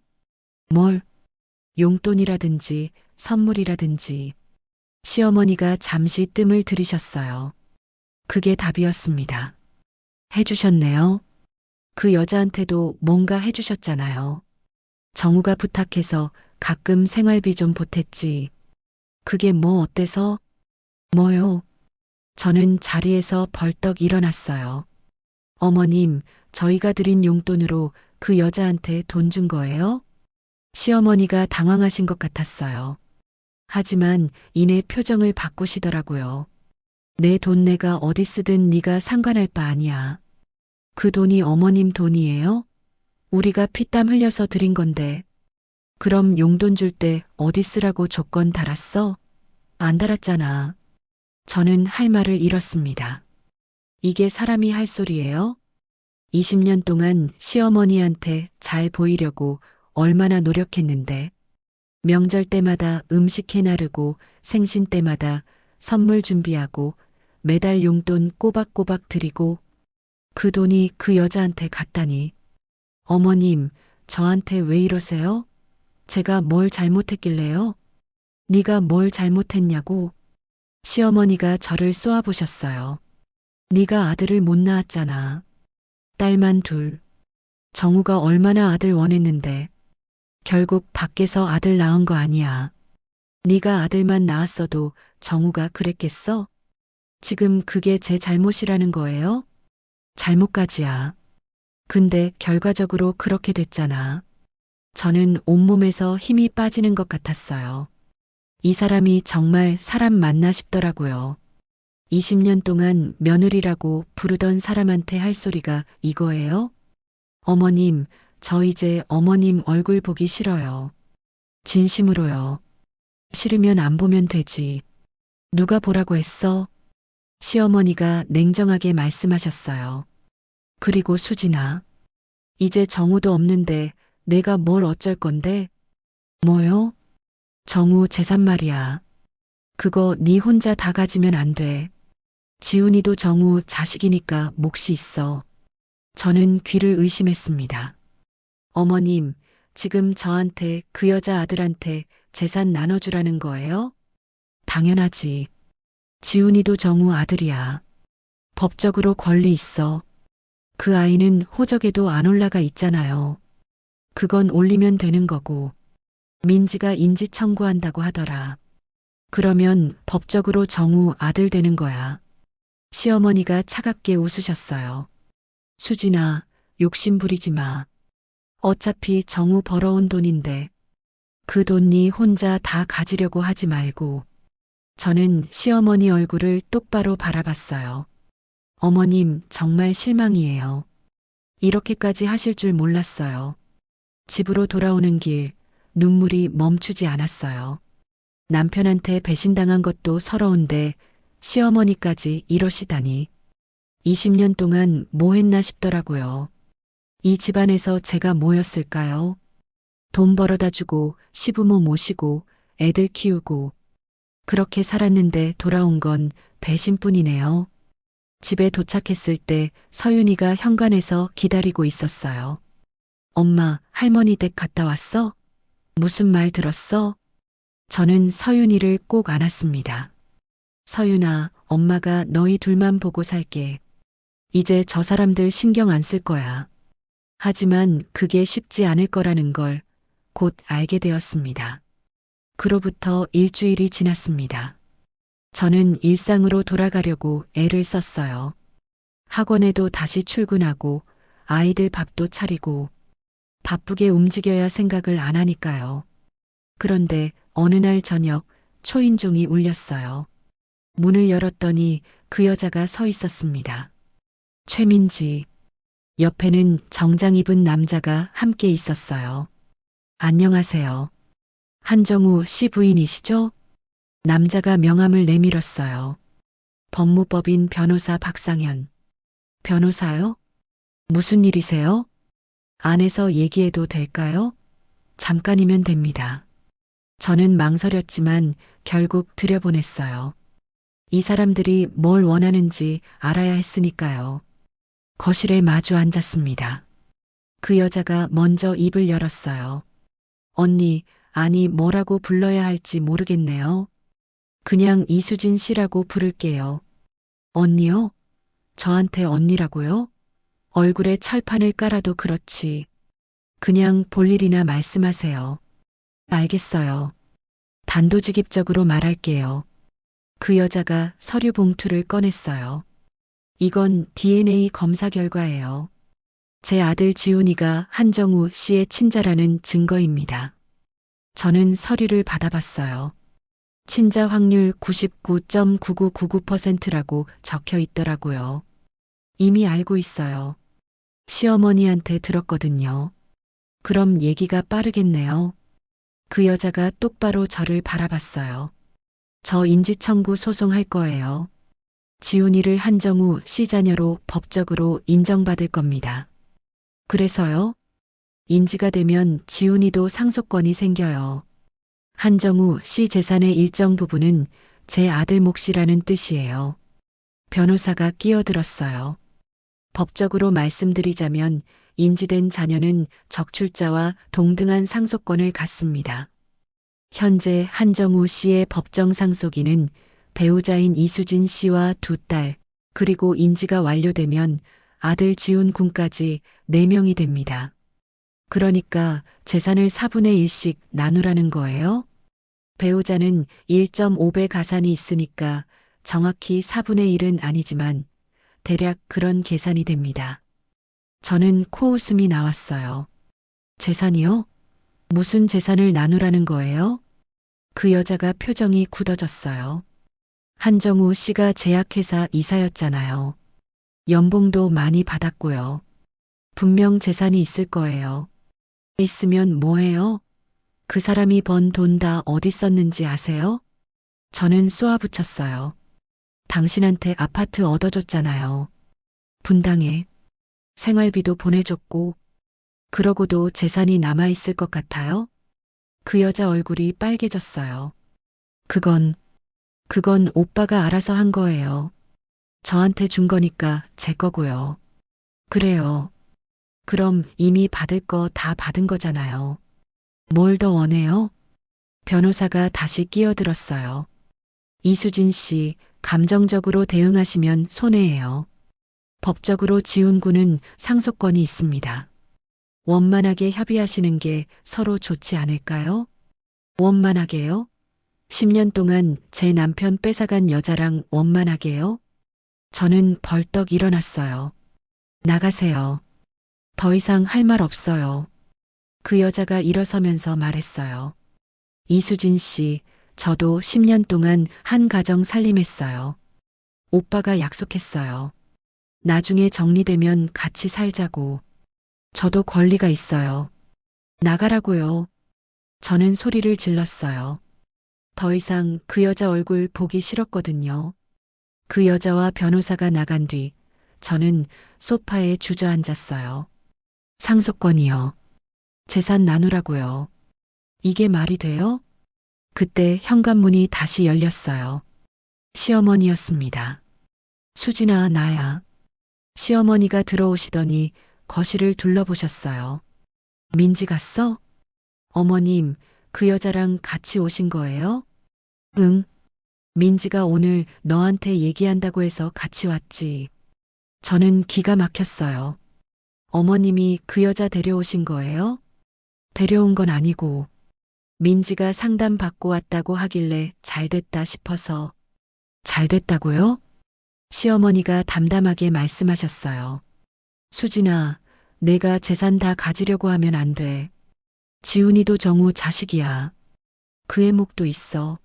뭘? 용돈이라든지 선물이라든지. 시어머니가 잠시 뜸을 들이셨어요. 그게 답이었습니다. 해주셨네요. 그 여자한테도 뭔가 해주셨잖아요. 정우가 부탁해서 가끔 생활비 좀 보탰지. 그게 뭐 어때서? 뭐요? 저는 자리에서 벌떡 일어났어요. 어머님, 저희가 드린 용돈으로 그 여자한테 돈 준 거예요? 시어머니가 당황하신 것 같았어요. 하지만 이내 표정을 바꾸시더라고요. 내 돈 내가 어디 쓰든 네가 상관할 바 아니야. 그 돈이 어머님 돈이에요? 우리가 피땀 흘려서 드린 건데. 그럼 용돈 줄 때 어디 쓰라고 조건 달았어? 안 달았잖아. 저는 할 말을 잃었습니다. 이게 사람이 할 소리예요? 20년 동안 시어머니한테 잘 보이려고 얼마나 노력했는데, 명절 때마다 음식 해나르고 생신 때마다 선물 준비하고 매달 용돈 꼬박꼬박 드리고 그 돈이 그 여자한테 갔다니. 어머님, 저한테 왜 이러세요? 제가 뭘 잘못했길래요? 네가 뭘 잘못했냐고. 시어머니가 저를 쏘아보셨어요. 네가 아들을 못 낳았잖아. 딸만 둘. 정우가 얼마나 아들 원했는데. 결국 밖에서 아들 낳은 거 아니야. 네가 아들만 낳았어도 정우가 그랬겠어? 지금 그게 제 잘못이라는 거예요? 잘못까지야. 근데 결과적으로 그렇게 됐잖아. 저는 온몸에서 힘이 빠지는 것 같았어요. 이 사람이 정말 사람 맞나 싶더라고요. 20년 동안 며느리라고 부르던 사람한테 할 소리가 이거예요? 어머님, 저 이제 어머님 얼굴 보기 싫어요. 진심으로요. 싫으면 안 보면 되지. 누가 보라고 했어? 시어머니가 냉정하게 말씀하셨어요. 그리고 수진아, 이제 정우도 없는데 내가 뭘 어쩔 건데? 뭐요? 정우 재산 말이야. 그거 네 혼자 다 가지면 안 돼. 지훈이도 정우 자식이니까 몫이 있어. 저는 귀를 의심했습니다. 어머님, 지금 저한테 그 여자 아들한테 재산 나눠주라는 거예요? 당연하지. 지훈이도 정우 아들이야. 법적으로 권리 있어. 그 아이는 호적에도 안 올라가 있잖아요. 그건 올리면 되는 거고. 민지가 인지 청구한다고 하더라. 그러면 법적으로 정우 아들 되는 거야. 시어머니가 차갑게 웃으셨어요. 수진아, 욕심 부리지 마. 어차피 정우 벌어온 돈인데 그 돈 네 혼자 다 가지려고 하지 말고. 저는 시어머니 얼굴을 똑바로 바라봤어요. 어머님, 정말 실망이에요. 이렇게까지 하실 줄 몰랐어요. 집으로 돌아오는 길, 눈물이 멈추지 않았어요. 남편한테 배신당한 것도 서러운데 시어머니까지 이러시다니. 20년 동안 뭐 했나 싶더라고요. 이 집안에서 제가 뭐였을까요? 돈 벌어다 주고 시부모 모시고 애들 키우고 그렇게 살았는데 돌아온 건 배신뿐이네요. 집에 도착했을 때 서윤이가 현관에서 기다리고 있었어요. 엄마, 할머니 댁 갔다 왔어? 무슨 말 들었어? 저는 서윤이를 꼭 안았습니다. 서윤아, 엄마가 너희 둘만 보고 살게. 이제 저 사람들 신경 안 쓸 거야. 하지만 그게 쉽지 않을 거라는 걸 곧 알게 되었습니다. 그로부터 일주일이 지났습니다. 저는 일상으로 돌아가려고 애를 썼어요. 학원에도 다시 출근하고 아이들 밥도 차리고 바쁘게 움직여야 생각을 안 하니까요. 그런데 어느 날 저녁 초인종이 울렸어요. 문을 열었더니 그 여자가 서 있었습니다. 최민지. 옆에는 정장 입은 남자가 함께 있었어요. 안녕하세요. 한정우 씨 부인이시죠? 남자가 명함을 내밀었어요. 법무법인 변호사 박상현. 변호사요? 무슨 일이세요? 안에서 얘기해도 될까요? 잠깐이면 됩니다. 저는 망설였지만 결국 들여보냈어요. 이 사람들이 뭘 원하는지 알아야 했으니까요. 거실에 마주 앉았습니다. 그 여자가 먼저 입을 열었어요. 언니, 아니 뭐라고 불러야 할지 모르겠네요. 그냥 이수진 씨라고 부를게요. 언니요? 저한테 언니라고요? 얼굴에 철판을 깔아도 그렇지. 그냥 볼 일이나 말씀하세요. 알겠어요. 단도직입적으로 말할게요. 그 여자가 서류 봉투를 꺼냈어요. 이건 DNA 검사 결과예요. 제 아들 지훈이가 한정우 씨의 친자라는 증거입니다. 저는 서류를 받아봤어요. 친자 확률 99.9999%라고 적혀 있더라고요. 이미 알고 있어요. 시어머니한테 들었거든요. 그럼 얘기가 빠르겠네요. 그 여자가 똑바로 저를 바라봤어요. 저 인지청구 소송할 거예요. 지훈이를 한정우 씨 자녀로 법적으로 인정받을 겁니다. 그래서요? 인지가 되면 지훈이도 상속권이 생겨요. 한정우 씨 재산의 일정 부분은 제 아들 몫이라는 뜻이에요. 변호사가 끼어들었어요. 법적으로 말씀드리자면 인지된 자녀는 적출자와 동등한 상속권을 갖습니다. 현재 한정우 씨의 법정 상속인은 배우자인 이수진 씨와 두 딸, 그리고 인지가 완료되면 아들 지훈 군까지 4명이 됩니다. 그러니까 재산을 4분의 1씩 나누라는 거예요? 배우자는 1.5배 가산이 있으니까 정확히 4분의 1은 아니지만 대략 그런 계산이 됩니다. 저는 코웃음이 나왔어요. 재산이요? 무슨 재산을 나누라는 거예요? 그 여자가 표정이 굳어졌어요. 한정우 씨가 제약회사 이사였잖아요. 연봉도 많이 받았고요. 분명 재산이 있을 거예요. 있으면 뭐해요? 그 사람이 번 돈 다 어디 썼는지 아세요? 저는 쏘아붙였어요. 당신한테 아파트 얻어줬잖아요. 분당에 생활비도 보내줬고, 그러고도 재산이 남아있을 것 같아요? 그 여자 얼굴이 빨개졌어요. 그건 오빠가 알아서 한 거예요. 저한테 준 거니까 제 거고요. 그래요. 그럼 이미 받을 거 다 받은 거잖아요. 뭘 더 원해요? 변호사가 다시 끼어들었어요. 이수진 씨, 감정적으로 대응하시면 손해예요. 법적으로 지훈군은 상속권이 있습니다. 원만하게 협의하시는 게 서로 좋지 않을까요? 원만하게요? 10년 동안 제 남편 뺏어간 여자랑 원만하게요? 저는 벌떡 일어났어요. 나가세요. 더 이상 할 말 없어요. 그 여자가 일어서면서 말했어요. 이수진 씨, 저도 10년 동안 한 가정 살림했어요. 오빠가 약속했어요. 나중에 정리되면 같이 살자고. 저도 권리가 있어요. 나가라고요. 저는 소리를 질렀어요. 더 이상 그 여자 얼굴 보기 싫었거든요. 그 여자와 변호사가 나간 뒤 저는 소파에 주저앉았어요. 상속권이요. 재산 나누라고요. 이게 말이 돼요? 그때 현관문이 다시 열렸어요. 시어머니였습니다. 수진아, 나야. 시어머니가 들어오시더니 거실을 둘러보셨어요. 민지 갔어? 어머님, 그 여자랑 같이 오신 거예요? 응. 민지가 오늘 너한테 얘기한다고 해서 같이 왔지. 저는 기가 막혔어요. 어머님이 그 여자 데려오신 거예요? 데려온 건 아니고, 민지가 상담 받고 왔다고 하길래 잘 됐다 싶어서. 잘 됐다고요? 시어머니가 담담하게 말씀하셨어요. 수진아, 내가 재산 다 가지려고 하면 안 돼. 지훈이도 정우 자식이야. 그 애목도 있어.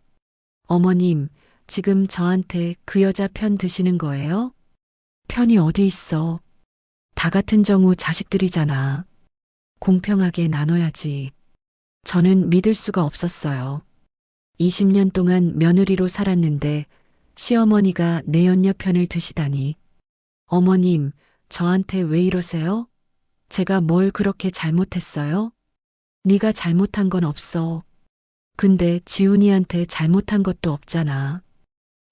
어머님, 지금 저한테 그 여자 편 드시는 거예요? 편이 어디 있어. 다 같은 정우 자식들이잖아. 공평하게 나눠야지. 저는 믿을 수가 없었어요. 20년 동안 며느리로 살았는데 시어머니가 내연녀 편을 드시다니. 어머님, 저한테 왜 이러세요? 제가 뭘 그렇게 잘못했어요? 네가 잘못한 건 없어. 근데 지훈이한테 잘못한 것도 없잖아.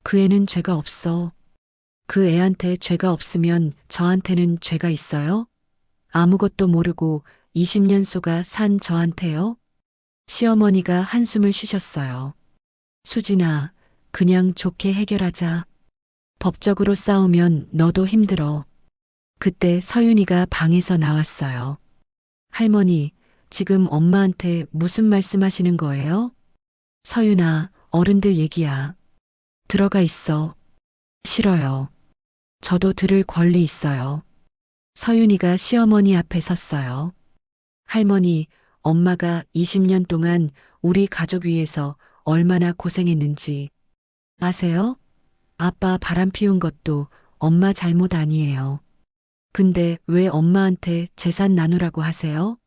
그 애는 죄가 없어. 그 애한테 죄가 없으면 저한테는 죄가 있어요? 아무것도 모르고 20년 속아 산 저한테요? 시어머니가 한숨을 쉬셨어요. 수진아, 그냥 좋게 해결하자. 법적으로 싸우면 너도 힘들어. 그때 서윤이가 방에서 나왔어요. 할머니, 지금 엄마한테 무슨 말씀하시는 거예요? 서윤아, 어른들 얘기야. 들어가 있어. 싫어요. 저도 들을 권리 있어요. 서윤이가 시어머니 앞에 섰어요. 할머니, 엄마가 20년 동안 우리 가족 위해서 얼마나 고생했는지 아세요? 아빠 바람 피운 것도 엄마 잘못 아니에요. 근데 왜 엄마한테 재산 나누라고 하세요?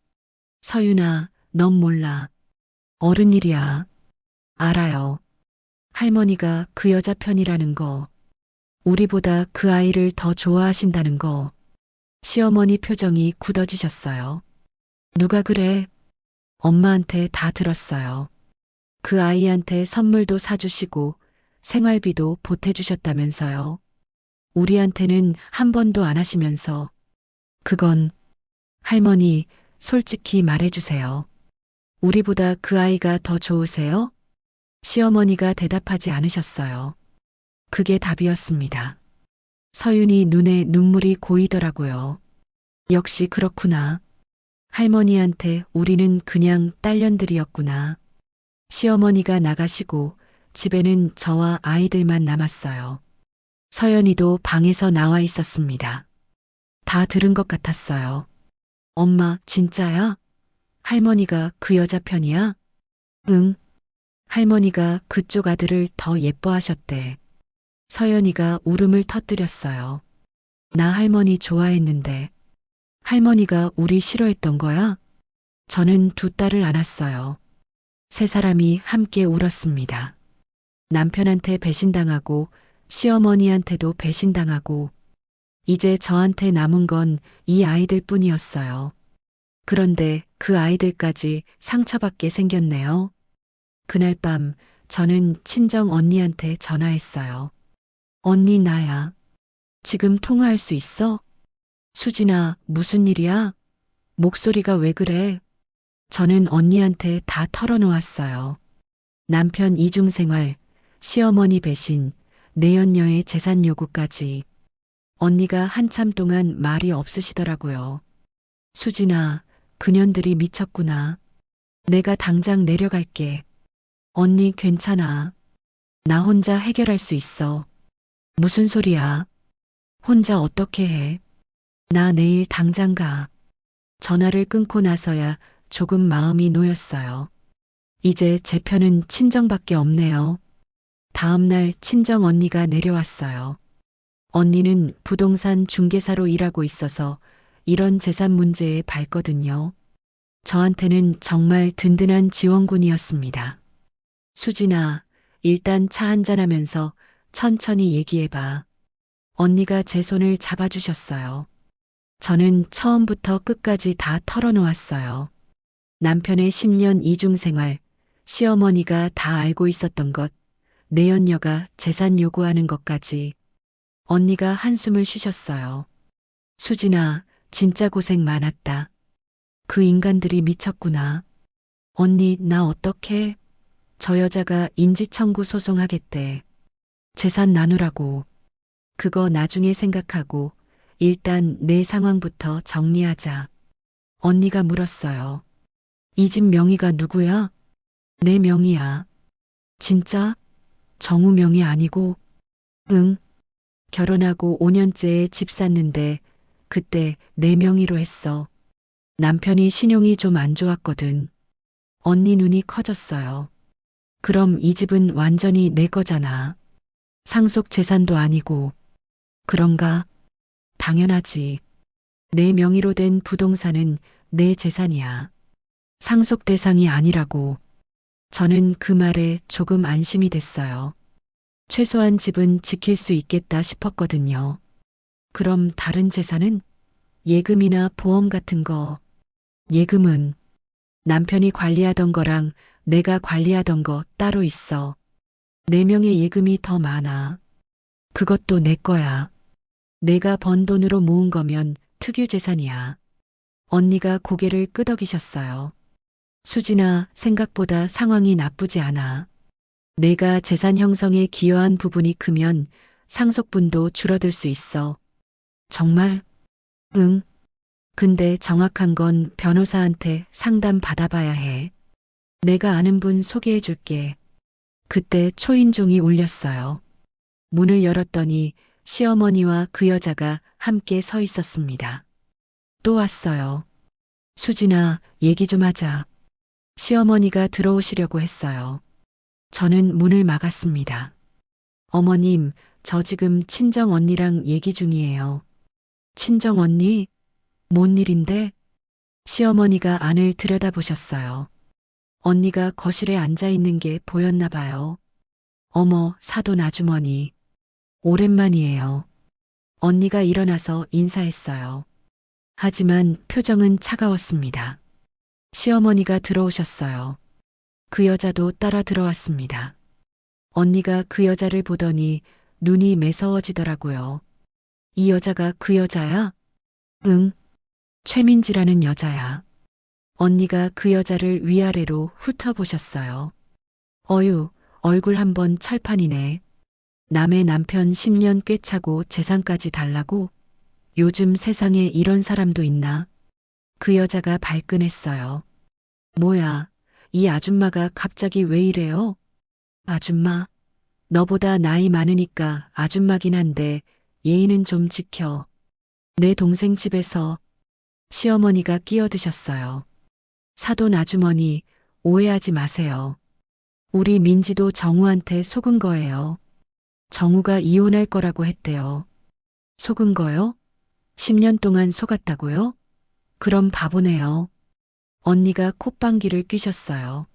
서윤아, 넌 몰라. 어른 일이야. 알아요. 할머니가 그 여자 편이라는 거. 우리보다 그 아이를 더 좋아하신다는 거. 시어머니 표정이 굳어지셨어요. 누가 그래? 엄마한테 다 들었어요. 그 아이한테 선물도 사주시고 생활비도 보태주셨다면서요. 우리한테는 한 번도 안 하시면서. 그건 할머니, 솔직히 말해주세요. 우리보다 그 아이가 더 좋으세요? 시어머니가 대답하지 않으셨어요. 그게 답이었습니다. 서윤이 눈에 눈물이 고이더라고요. 역시 그렇구나. 할머니한테 우리는 그냥 딸년들이었구나. 시어머니가 나가시고 집에는 저와 아이들만 남았어요. 서연이도 방에서 나와 있었습니다. 다 들은 것 같았어요. 엄마, 진짜야? 할머니가 그 여자 편이야? 응. 할머니가 그쪽 아들을 더 예뻐하셨대. 서연이가 울음을 터뜨렸어요. 나 할머니 좋아했는데. 할머니가 우리 싫어했던 거야? 저는 두 딸을 안았어요. 세 사람이 함께 울었습니다. 남편한테 배신당하고 시어머니한테도 배신당하고 이제 저한테 남은 건 이 아이들 뿐이었어요. 그런데 그 아이들까지 상처받게 생겼네요. 그날 밤 저는 친정 언니한테 전화했어요. 언니 나야. 지금 통화할 수 있어? 수진아, 무슨 일이야? 목소리가 왜 그래? 저는 언니한테 다 털어놓았어요. 남편 이중생활, 시어머니 배신, 내연녀의 재산 요구까지. 언니가 한참 동안 말이 없으시더라고요. 수진아, 그년들이 미쳤구나. 내가 당장 내려갈게. 언니 괜찮아. 나 혼자 해결할 수 있어. 무슨 소리야? 혼자 어떻게 해? 나 내일 당장 가. 전화를 끊고 나서야 조금 마음이 놓였어요. 이제 제 편은 친정밖에 없네요. 다음 날 친정 언니가 내려왔어요. 언니는 부동산 중개사로 일하고 있어서 이런 재산 문제에 밝거든요. 저한테는 정말 든든한 지원군이었습니다. 수진아, 일단 차 한잔하면서 천천히 얘기해봐. 언니가 제 손을 잡아주셨어요. 저는 처음부터 끝까지 다 털어놓았어요. 남편의 10년 이중생활, 시어머니가 다 알고 있었던 것, 내연녀가 재산 요구하는 것까지. 언니가 한숨을 쉬셨어요. 수진아, 진짜 고생 많았다. 그 인간들이 미쳤구나. 언니, 나 어떡해? 저 여자가 인지청구 소송하겠대. 재산 나누라고. 그거 나중에 생각하고 일단 내 상황부터 정리하자. 언니가 물었어요. 이 집 명의가 누구야? 내 명의야. 진짜? 정우 명의 아니고? 응. 결혼하고 5년째에 집 샀는데 그때 내 명의로 했어. 남편이 신용이 좀 안 좋았거든. 언니 눈이 커졌어요. 그럼 이 집은 완전히 내 거잖아. 상속 재산도 아니고. 그런가? 당연하지. 내 명의로 된 부동산은 내 재산이야. 상속 대상이 아니라고. 저는 그 말에 조금 안심이 됐어요. 최소한 집은 지킬 수 있겠다 싶었거든요. 그럼 다른 재산은? 예금이나 보험 같은 거. 예금은 남편이 관리하던 거랑 내가 관리하던 거 따로 있어. 4명의 예금이 더 많아. 그것도 내 거야. 내가 번 돈으로 모은 거면 특유 재산이야. 언니가 고개를 끄덕이셨어요. 수진아, 생각보다 상황이 나쁘지 않아. 내가 재산 형성에 기여한 부분이 크면 상속분도 줄어들 수 있어. 정말? 응. 근데 정확한 건 변호사한테 상담 받아봐야 해. 내가 아는 분 소개해 줄게. 그때 초인종이 울렸어요. 문을 열었더니 시어머니와 그 여자가 함께 서 있었습니다. 또 왔어요. 수진아, 얘기 좀 하자. 시어머니가 들어오시려고 했어요. 저는 문을 막았습니다. 어머님, 저 지금 친정 언니랑 얘기 중이에요. 친정 언니? 뭔 일인데? 시어머니가 안을 들여다보셨어요. 언니가 거실에 앉아 있는 게 보였나 봐요. 어머, 사돈 아주머니. 오랜만이에요. 언니가 일어나서 인사했어요. 하지만 표정은 차가웠습니다. 시어머니가 들어오셨어요. 그 여자도 따라 들어왔습니다. 언니가 그 여자를 보더니 눈이 매서워지더라고요. 이 여자가 그 여자야? 응. 최민지라는 여자야. 언니가 그 여자를 위아래로 훑어보셨어요. 어휴, 얼굴 한번 철판이네. 남의 남편 10년 꿰차고 재산까지 달라고? 요즘 세상에 이런 사람도 있나? 그 여자가 발끈했어요. 뭐야, 이 아줌마가 갑자기 왜 이래요? 아줌마, 너보다 나이 많으니까 아줌마긴 한데 예의는 좀 지켜. 내 동생 집에서 시어머니가 끼어드셨어요. 사돈 아주머니, 오해하지 마세요. 우리 민지도 정우한테 속은 거예요. 정우가 이혼할 거라고 했대요. 속은 거요? 10년 동안 속았다고요? 그럼 바보네요. 언니가 콧방귀를 뀌셨어요.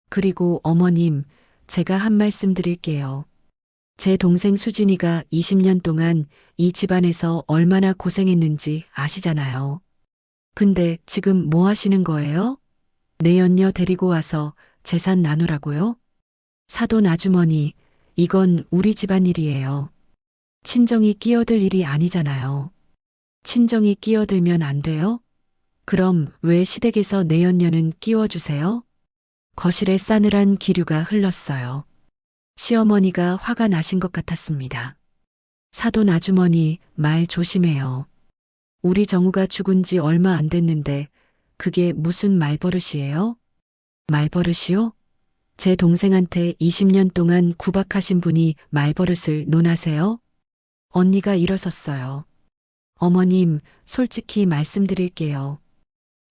그리고 어머님, 제가 한 말씀 드릴게요. 제 동생 수진이가 20년 동안 이 집안에서 얼마나 고생했는지 아시잖아요. 근데 지금 뭐 하시는 거예요? 내 연녀 데리고 와서 재산 나누라고요? 사돈 아주머니, 이건 우리 집안 일이에요. 친정이 끼어들 일이 아니잖아요. 친정이 끼어들면 안 돼요? 그럼 왜 시댁에서 내 연녀는 끼워주세요? 거실에 싸늘한 기류가 흘렀어요. 시어머니가 화가 나신 것 같았습니다. 사돈 아주머니, 말 조심해요. 우리 정우가 죽은 지 얼마 안 됐는데 그게 무슨 말버릇이에요? 말버릇이요? 제 동생한테 20년 동안 구박하신 분이 말버릇을 논하세요? 언니가 일어섰어요. 어머님, 솔직히 말씀드릴게요.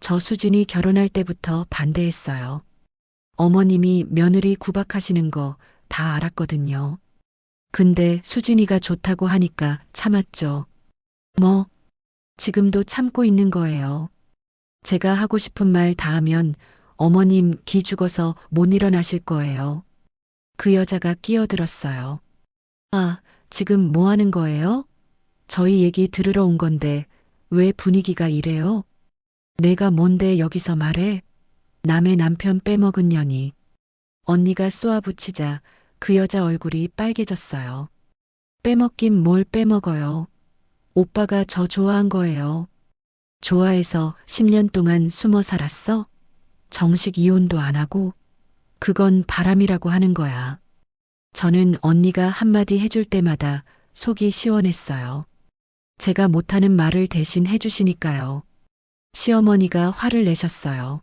저 수진이 결혼할 때부터 반대했어요. 어머님이 며느리 구박하시는 거 다 알았거든요. 근데 수진이가 좋다고 하니까 참았죠. 뭐, 지금도 참고 있는 거예요. 제가 하고 싶은 말 다 하면 어머님 기 죽어서 못 일어나실 거예요. 그 여자가 끼어들었어요. 아, 지금 뭐 하는 거예요? 저희 얘기 들으러 온 건데 왜 분위기가 이래요? 내가 뭔데 여기서 말해? 남의 남편 빼먹은 년이. 언니가 쏘아붙이자 그 여자 얼굴이 빨개졌어요. 빼먹긴 뭘 빼먹어요. 오빠가 저 좋아한 거예요. 좋아해서 10년 동안 숨어 살았어? 정식 이혼도 안 하고? 그건 바람이라고 하는 거야. 저는 언니가 한마디 해줄 때마다 속이 시원했어요. 제가 못하는 말을 대신 해주시니까요. 시어머니가 화를 내셨어요.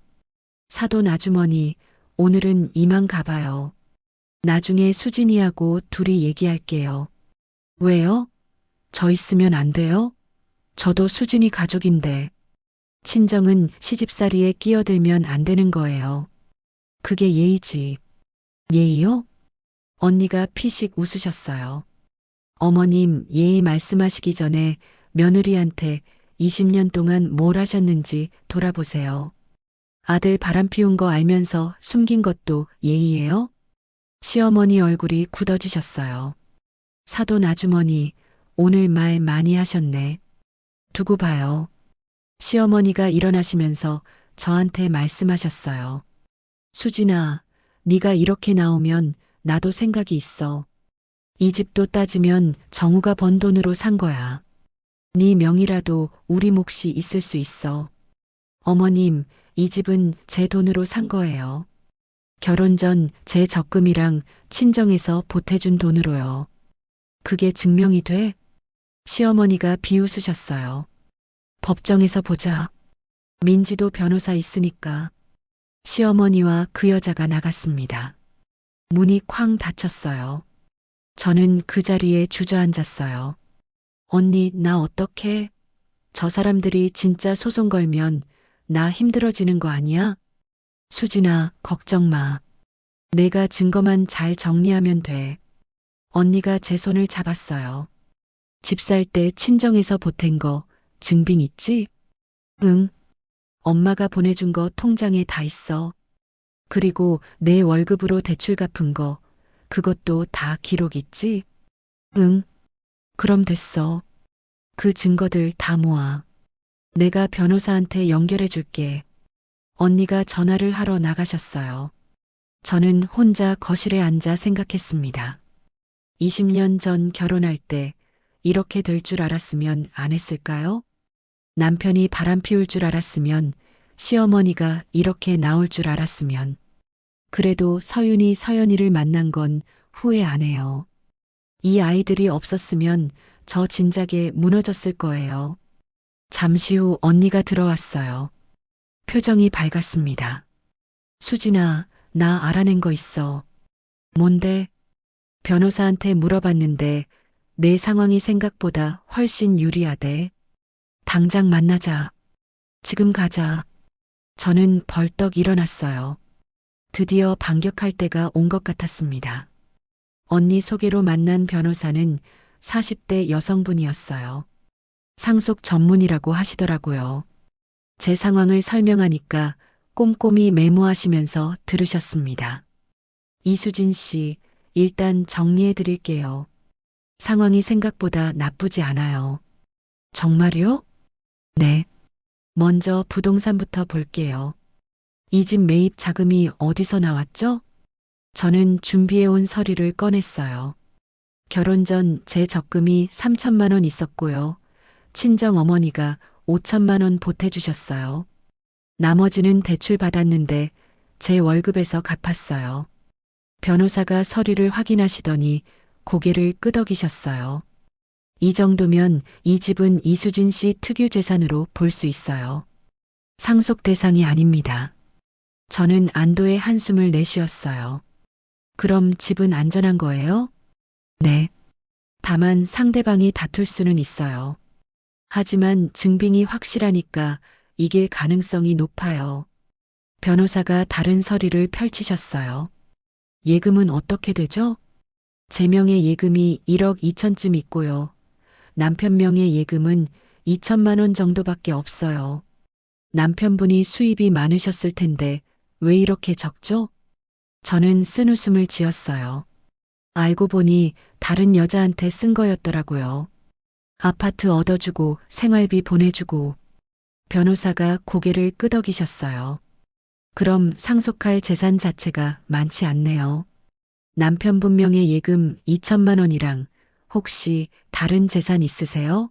사돈 아주머니, 오늘은 이만 가봐요. 나중에 수진이하고 둘이 얘기할게요. 왜요? 저 있으면 안 돼요? 저도 수진이 가족인데. 친정은 시집살이에 끼어들면 안 되는 거예요. 그게 예의지. 예의요? 언니가 피식 웃으셨어요. 어머님 예의 말씀하시기 전에 며느리한테 20년 동안 뭘 하셨는지 돌아보세요. 아들 바람 피운 거 알면서 숨긴 것도 예의예요? 시어머니 얼굴이 굳어지셨어요. 사돈 아주머니, 오늘 말 많이 하셨네. 두고 봐요. 시어머니가 일어나시면서 저한테 말씀하셨어요. 수진아, 네가 이렇게 나오면 나도 생각이 있어. 이 집도 따지면 정우가 번 돈으로 산 거야. 네 명이라도 우리 몫이 있을 수 있어. 어머님, 이 집은 제 돈으로 산 거예요. 결혼 전 제 적금이랑 친정에서 보태준 돈으로요. 그게 증명이 돼? 시어머니가 비웃으셨어요. 법정에서 보자. 민지도 변호사 있으니까. 시어머니와 그 여자가 나갔습니다. 문이 쾅 닫혔어요. 저는 그 자리에 주저앉았어요. 언니, 나 어떡해? 저 사람들이 진짜 소송 걸면 나 힘들어지는 거 아니야? 수진아, 걱정 마. 내가 증거만 잘 정리하면 돼. 언니가 제 손을 잡았어요. 집 살 때 친정에서 보탠 거 증빙 있지? 응. 엄마가 보내준 거 통장에 다 있어. 그리고 내 월급으로 대출 갚은 거 그것도 다 기록 있지? 응. 그럼 됐어. 그 증거들 다 모아. 내가 변호사한테 연결해 줄게. 언니가 전화를 하러 나가셨어요. 저는 혼자 거실에 앉아 생각했습니다. 20년 전 결혼할 때 이렇게 될 줄 알았으면 안 했을까요? 남편이 바람 피울 줄 알았으면, 시어머니가 이렇게 나올 줄 알았으면. 그래도 서윤이 서연이를 만난 건 후회 안 해요. 이 아이들이 없었으면 저 진작에 무너졌을 거예요. 잠시 후 언니가 들어왔어요. 표정이 밝았습니다. 수진아, 나 알아낸 거 있어. 뭔데? 변호사한테 물어봤는데 내 상황이 생각보다 훨씬 유리하대. 당장 만나자. 지금 가자. 저는 벌떡 일어났어요. 드디어 반격할 때가 온 것 같았습니다. 언니 소개로 만난 변호사는 40대 여성분이었어요. 상속 전문이라고 하시더라고요. 제 상황을 설명하니까 꼼꼼히 메모하시면서 들으셨습니다. 이수진 씨, 일단 정리해 드릴게요. 상황이 생각보다 나쁘지 않아요. 정말요? 네. 먼저 부동산부터 볼게요. 이 집 매입 자금이 어디서 나왔죠? 저는 준비해온 서류를 꺼냈어요. 결혼 전 제 적금이 3천만 원 있었고요. 친정 어머니가 5천만 원 보태주셨어요. 나머지는 대출 받았는데 제 월급에서 갚았어요. 변호사가 서류를 확인하시더니 고개를 끄덕이셨어요. 이 정도면 이 집은 이수진 씨 특유 재산으로 볼 수 있어요. 상속 대상이 아닙니다. 저는 안도의 한숨을 내쉬었어요. 그럼 집은 안전한 거예요? 네. 다만 상대방이 다툴 수는 있어요. 하지만 증빙이 확실하니까 이길 가능성이 높아요. 변호사가 다른 서류를 펼치셨어요. 예금은 어떻게 되죠? 제 명의 예금이 1억 2천쯤 있고요. 남편 명의 예금은 2천만 원 정도밖에 없어요. 남편분이 수입이 많으셨을 텐데 왜 이렇게 적죠? 저는 쓴웃음을 지었어요. 알고 보니 다른 여자한테 쓴 거였더라고요. 아파트 얻어주고 생활비 보내주고. 변호사가 고개를 끄덕이셨어요. 그럼 상속할 재산 자체가 많지 않네요. 남편분 명의 예금 2천만 원이랑 혹시 다른 재산 있으세요?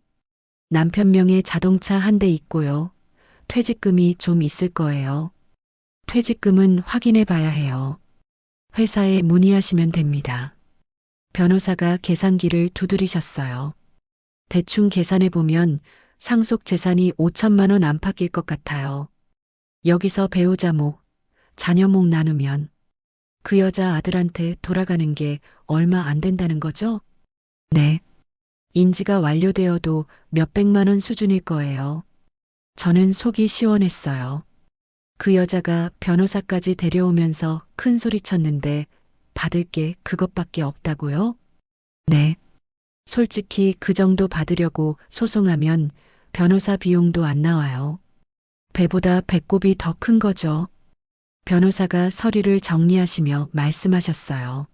남편 명의 자동차 한 대 있고요. 퇴직금이 좀 있을 거예요. 퇴직금은 확인해 봐야 해요. 회사에 문의하시면 됩니다. 변호사가 계산기를 두드리셨어요. 대충 계산해 보면 상속 재산이 5천만 원 안팎일 것 같아요. 여기서 배우자 목, 자녀 목 나누면 그 여자 아들한테 돌아가는 게 얼마 안 된다는 거죠? 네. 인지가 완료되어도 몇백만 원 수준일 거예요. 저는 속이 시원했어요. 그 여자가 변호사까지 데려오면서 큰 소리 쳤는데 받을 게 그것밖에 없다고요? 네. 솔직히 그 정도 받으려고 소송하면 변호사 비용도 안 나와요. 배보다 배꼽이 더 큰 거죠. 변호사가 서류를 정리하시며 말씀하셨어요.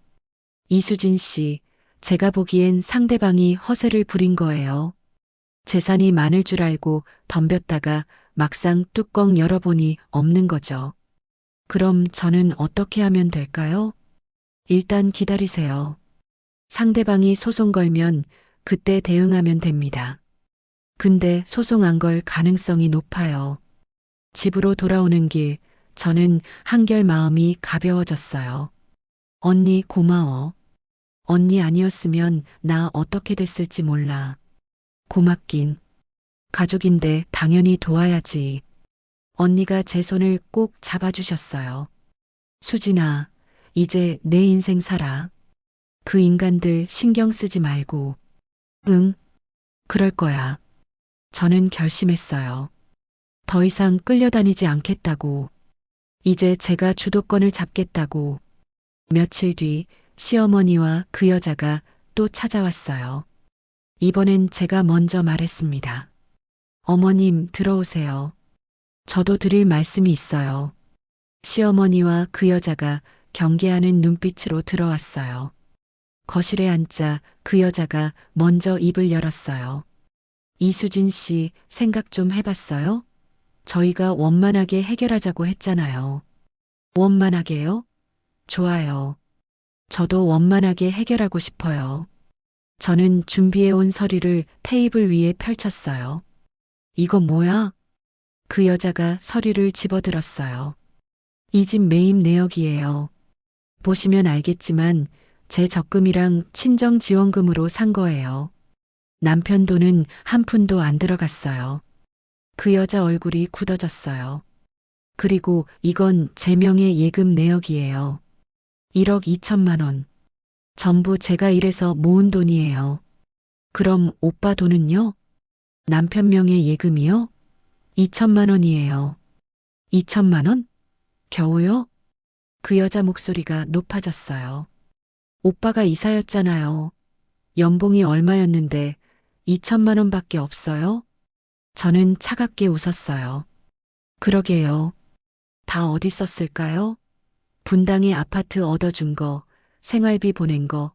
이수진 씨, 제가 보기엔 상대방이 허세를 부린 거예요. 재산이 많을 줄 알고 덤볐다가 막상 뚜껑 열어보니 없는 거죠. 그럼 저는 어떻게 하면 될까요? 일단 기다리세요. 상대방이 소송 걸면 그때 대응하면 됩니다. 근데 소송 안 걸 가능성이 높아요. 집으로 돌아오는 길, 저는 한결 마음이 가벼워졌어요. 언니 고마워. 언니 아니었으면 나 어떻게 됐을지 몰라. 고맙긴. 가족인데 당연히 도와야지. 언니가 제 손을 꼭 잡아주셨어요. 수진아, 이제 내 인생 살아. 그 인간들 신경 쓰지 말고. 응, 그럴 거야. 저는 결심했어요. 더 이상 끌려다니지 않겠다고. 이제 제가 주도권을 잡겠다고. 며칠 뒤 시어머니와 그 여자가 또 찾아왔어요. 이번엔 제가 먼저 말했습니다. 어머님, 들어오세요. 저도 드릴 말씀이 있어요. 시어머니와 그 여자가 경계하는 눈빛으로 들어왔어요. 거실에 앉자 그 여자가 먼저 입을 열었어요. 이수진 씨, 생각 좀 해봤어요? 저희가 원만하게 해결하자고 했잖아요. 원만하게요? 좋아요. 저도 원만하게 해결하고 싶어요. 저는 준비해온 서류를 테이블 위에 펼쳤어요. 이거 뭐야? 그 여자가 서류를 집어들었어요. 이 집 매입 내역이에요. 보시면 알겠지만 제 적금이랑 친정 지원금으로 산 거예요. 남편 돈은 한 푼도 안 들어갔어요. 그 여자 얼굴이 굳어졌어요. 그리고 이건 제 명의 예금 내역이에요. 1억 2천만 원. 전부 제가 일해서 모은 돈이에요. 그럼 오빠 돈은요? 남편 명의 예금이요? 2천만 원이에요. 2천만 원? 겨우요? 그 여자 목소리가 높아졌어요. 오빠가 이사였잖아요. 연봉이 얼마였는데 2천만 원밖에 없어요? 저는 차갑게 웃었어요. 그러게요. 다 어디 썼을까요? 분당에 아파트 얻어준 거, 생활비 보낸 거,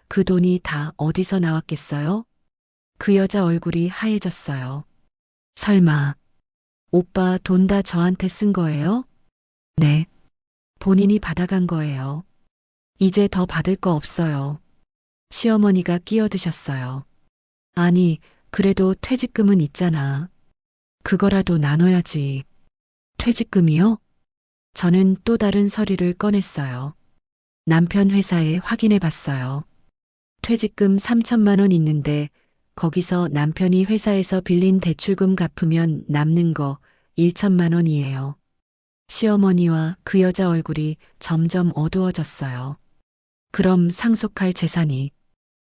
그 돈이 다 어디서 나왔겠어요? 그 여자 얼굴이 하얘졌어요. 설마, 오빠 돈 다 저한테 쓴 거예요? 네. 본인이 받아간 거예요. 이제 더 받을 거 없어요. 시어머니가 끼어드셨어요. 아니, 그래도 퇴직금은 있잖아. 그거라도 나눠야지. 퇴직금이요? 저는 또 다른 서류를 꺼냈어요. 남편 회사에 확인해 봤어요. 퇴직금 3천만 원 있는데 거기서 남편이 회사에서 빌린 대출금 갚으면 남는 거 1천만 원이에요. 시어머니와 그 여자 얼굴이 점점 어두워졌어요. 그럼 상속할 재산이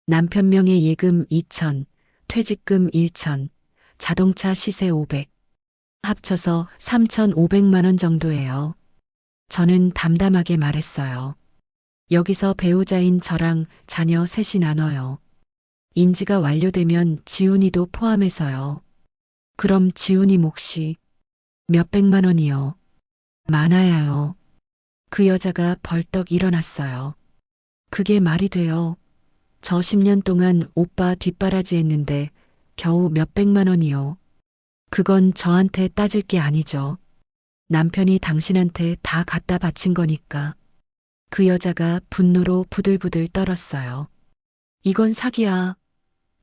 남편 명의 예금 2천, 퇴직금 1천, 자동차 시세 500, 합쳐서 3,500만 원 정도예요. 저는 담담하게 말했어요. 여기서 배우자인 저랑 자녀 셋이 나눠요. 인지가 완료되면 지훈이도 포함해서요. 그럼 지훈이 몫이 몇백만 원이요. 많아야요. 그 여자가 벌떡 일어났어요. 그게 말이 돼요. 저 10년 동안 오빠 뒷바라지 했는데 겨우 몇백만 원이요. 그건 저한테 따질 게 아니죠. 남편이 당신한테 다 갖다 바친 거니까. 그 여자가 분노로 부들부들 떨었어요. 이건 사기야.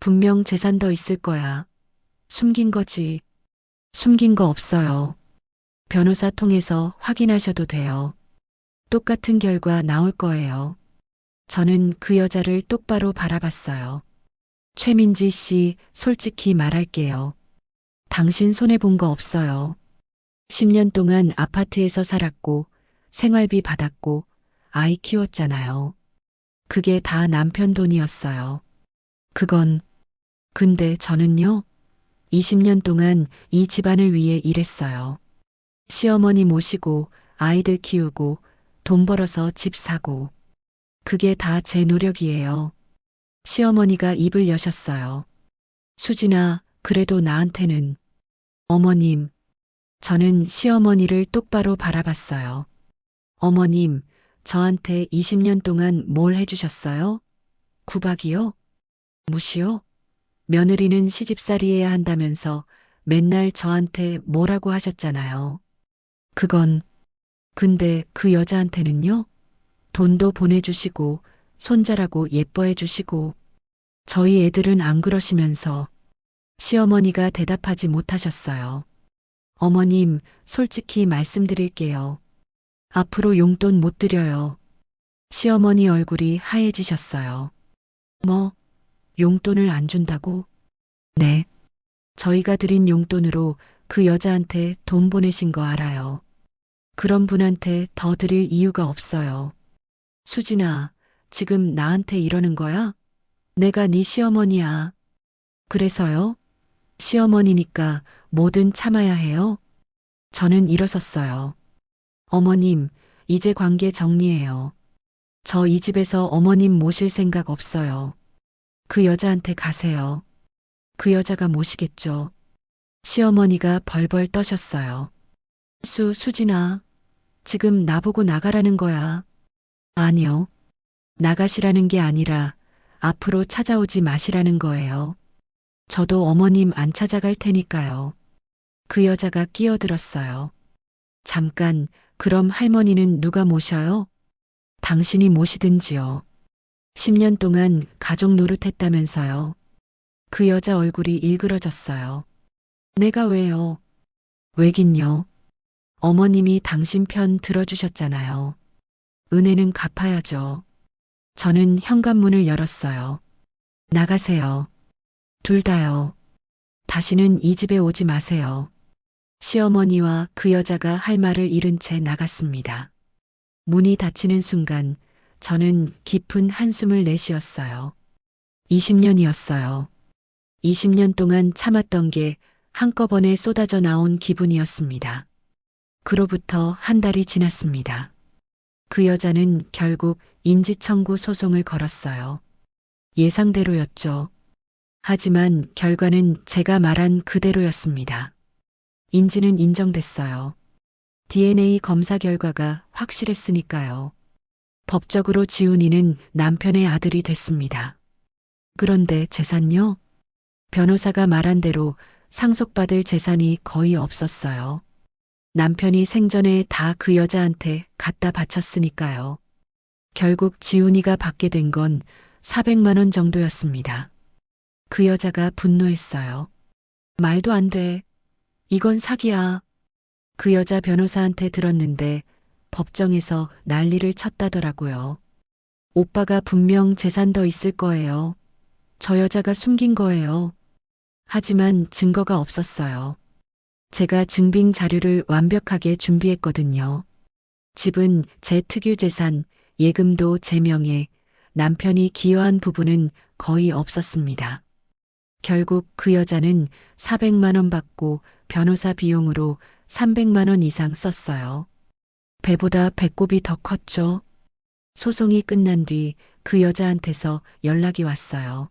분명 재산 더 있을 거야. 숨긴 거지. 숨긴 거 없어요. 변호사 통해서 확인하셔도 돼요. 똑같은 결과 나올 거예요. 저는 그 여자를 똑바로 바라봤어요. 최민지 씨, 솔직히 말할게요. 당신 손해본 거 없어요. 10년 동안 아파트에서 살았고, 생활비 받았고, 아이 키웠잖아요. 그게 다 남편 돈이었어요. 그건, 근데 저는요, 20년 동안 이 집안을 위해 일했어요. 시어머니 모시고, 아이들 키우고, 돈 벌어서 집 사고. 그게 다 제 노력이에요. 시어머니가 입을 여셨어요. 수진아, 그래도 나한테는. 어머님, 저는 시어머니를 똑바로 바라봤어요. 어머님, 저한테 20년 동안 뭘 해주셨어요? 구박이요? 무시요? 며느리는 시집살이해야 한다면서 맨날 저한테 뭐라고 하셨잖아요. 그건, 근데 그 여자한테는요? 돈도 보내주시고, 손자라고 예뻐해 주시고, 저희 애들은 안 그러시면서 시어머니가 대답하지 못하셨어요. 어머님, 솔직히 말씀드릴게요. 앞으로 용돈 못 드려요. 시어머니 얼굴이 하얘지셨어요. 뭐, 용돈을 안 준다고? 네. 저희가 드린 용돈으로 그 여자한테 돈 보내신 거 알아요. 그런 분한테 더 드릴 이유가 없어요. 수진아, 지금 나한테 이러는 거야? 내가 네 시어머니야. 그래서요? 시어머니니까 뭐든 참아야 해요? 저는 일어섰어요. 어머님, 이제 관계 정리해요. 저 이 집에서 어머님 모실 생각 없어요. 그 여자한테 가세요. 그 여자가 모시겠죠. 시어머니가 벌벌 떠셨어요. 수진아, 지금 나보고 나가라는 거야. 아니요. 나가시라는 게 아니라 앞으로 찾아오지 마시라는 거예요. 저도 어머님 안 찾아갈 테니까요. 그 여자가 끼어들었어요. 잠깐, 그럼 할머니는 누가 모셔요? 당신이 모시든지요. 10년 동안 가족 노릇했다면서요. 그 여자 얼굴이 일그러졌어요. 내가 왜요? 왜긴요. 어머님이 당신 편 들어주셨잖아요. 은혜는 갚아야죠. 저는 현관문을 열었어요. 나가세요. 둘 다요. 다시는 이 집에 오지 마세요. 시어머니와 그 여자가 할 말을 잃은 채 나갔습니다. 문이 닫히는 순간 저는 깊은 한숨을 내쉬었어요. 20년이었어요. 20년 동안 참았던 게 한꺼번에 쏟아져 나온 기분이었습니다. 그로부터 한 달이 지났습니다. 그 여자는 결국 인지청구 소송을 걸었어요. 예상대로였죠. 하지만 결과는 제가 말한 그대로였습니다. 인지는 인정됐어요. DNA 검사 결과가 확실했으니까요. 법적으로 지훈이는 남편의 아들이 됐습니다. 그런데 재산요? 변호사가 말한 대로 상속받을 재산이 거의 없었어요. 남편이 생전에 다 그 여자한테 갖다 바쳤으니까요. 결국 지훈이가 받게 된 건 400만 원 정도였습니다. 그 여자가 분노했어요. 말도 안 돼. 이건 사기야. 그 여자 변호사한테 들었는데 법정에서 난리를 쳤다더라고요. 오빠가 분명 재산 더 있을 거예요. 저 여자가 숨긴 거예요. 하지만 증거가 없었어요. 제가 증빙 자료를 완벽하게 준비했거든요. 집은 제 특유 재산, 예금도 제 명에, 남편이 기여한 부분은 거의 없었습니다. 결국 그 여자는 400만 원 받고 변호사 비용으로 300만 원 이상 썼어요. 배보다 배꼽이 더 컸죠. 소송이 끝난 뒤 그 여자한테서 연락이 왔어요.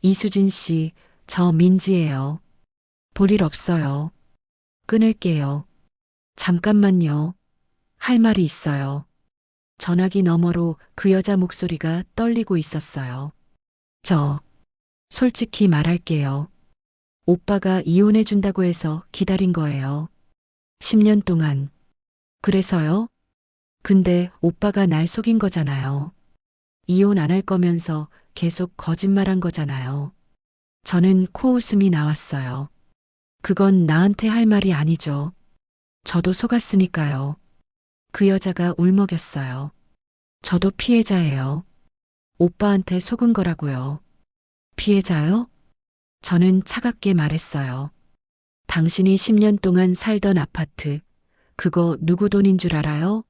이수진 씨, 저 민지예요. 볼 일 없어요. 끊을게요. 잠깐만요. 할 말이 있어요. 전화기 너머로 그 여자 목소리가 떨리고 있었어요. 저, 솔직히 말할게요. 오빠가 이혼해준다고 해서 기다린 거예요. 10년 동안. 그래서요? 근데 오빠가 날 속인 거잖아요. 이혼 안 할 거면서 계속 거짓말한 거잖아요. 저는 코웃음이 나왔어요. 그건 나한테 할 말이 아니죠. 저도 속았으니까요. 그 여자가 울먹였어요. 저도 피해자예요. 오빠한테 속은 거라고요. 피해자요? 저는 차갑게 말했어요. 당신이 10년 동안 살던 아파트, 그거 누구 돈인 줄 알아요?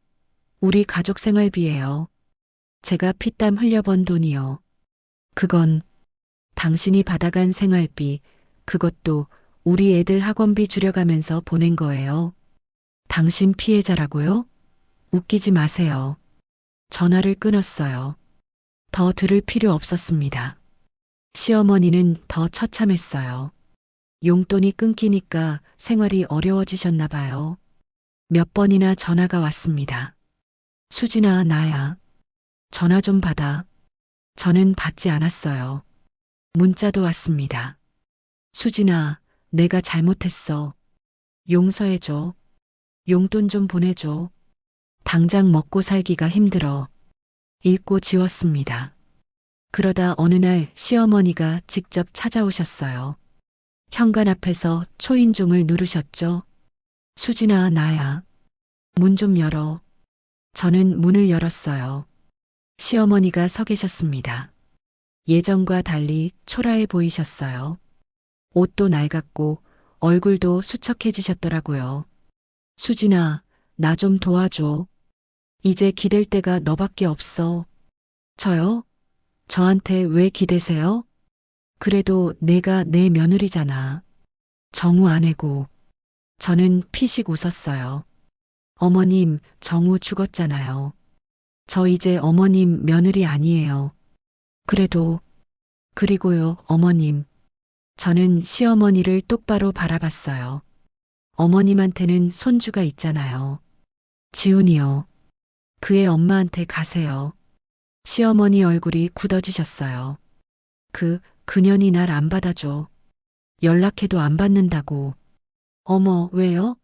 우리 가족 생활비예요. 제가 피땀 흘려번 돈이요. 그건 당신이 받아간 생활비, 그것도 우리 애들 학원비 줄여가면서 보낸 거예요. 당신 피해자라고요? 웃기지 마세요. 전화를 끊었어요. 더 들을 필요 없었습니다. 시어머니는 더 처참했어요. 용돈이 끊기니까 생활이 어려워지셨나 봐요. 몇 번이나 전화가 왔습니다. 수진아, 나야. 전화 좀 받아. 저는 받지 않았어요. 문자도 왔습니다. 수진아, 내가 잘못했어. 용서해줘. 용돈 좀 보내줘. 당장 먹고 살기가 힘들어. 읽고 지웠습니다. 그러다 어느 날 시어머니가 직접 찾아오셨어요. 현관 앞에서 초인종을 누르셨죠. 수진아, 나야. 문 좀 열어. 저는 문을 열었어요. 시어머니가 서 계셨습니다. 예전과 달리 초라해 보이셨어요. 옷도 낡았고 얼굴도 수척해지셨더라고요. 수진아, 나 좀 도와줘. 이제 기댈 데가 너밖에 없어. 저요? 저한테 왜 기대세요? 그래도 내가 내 며느리잖아. 정우 아내고. 저는 피식 웃었어요. 어머님, 정우 죽었잖아요. 저 이제 어머님 며느리 아니에요. 그래도, 그리고요, 어머님. 저는 시어머니를 똑바로 바라봤어요. 어머님한테는 손주가 있잖아요. 지훈이요. 그의 엄마한테 가세요. 시어머니 얼굴이 굳어지셨어요. 그년이 날 안 받아줘. 연락해도 안 받는다고. 어머, 왜요?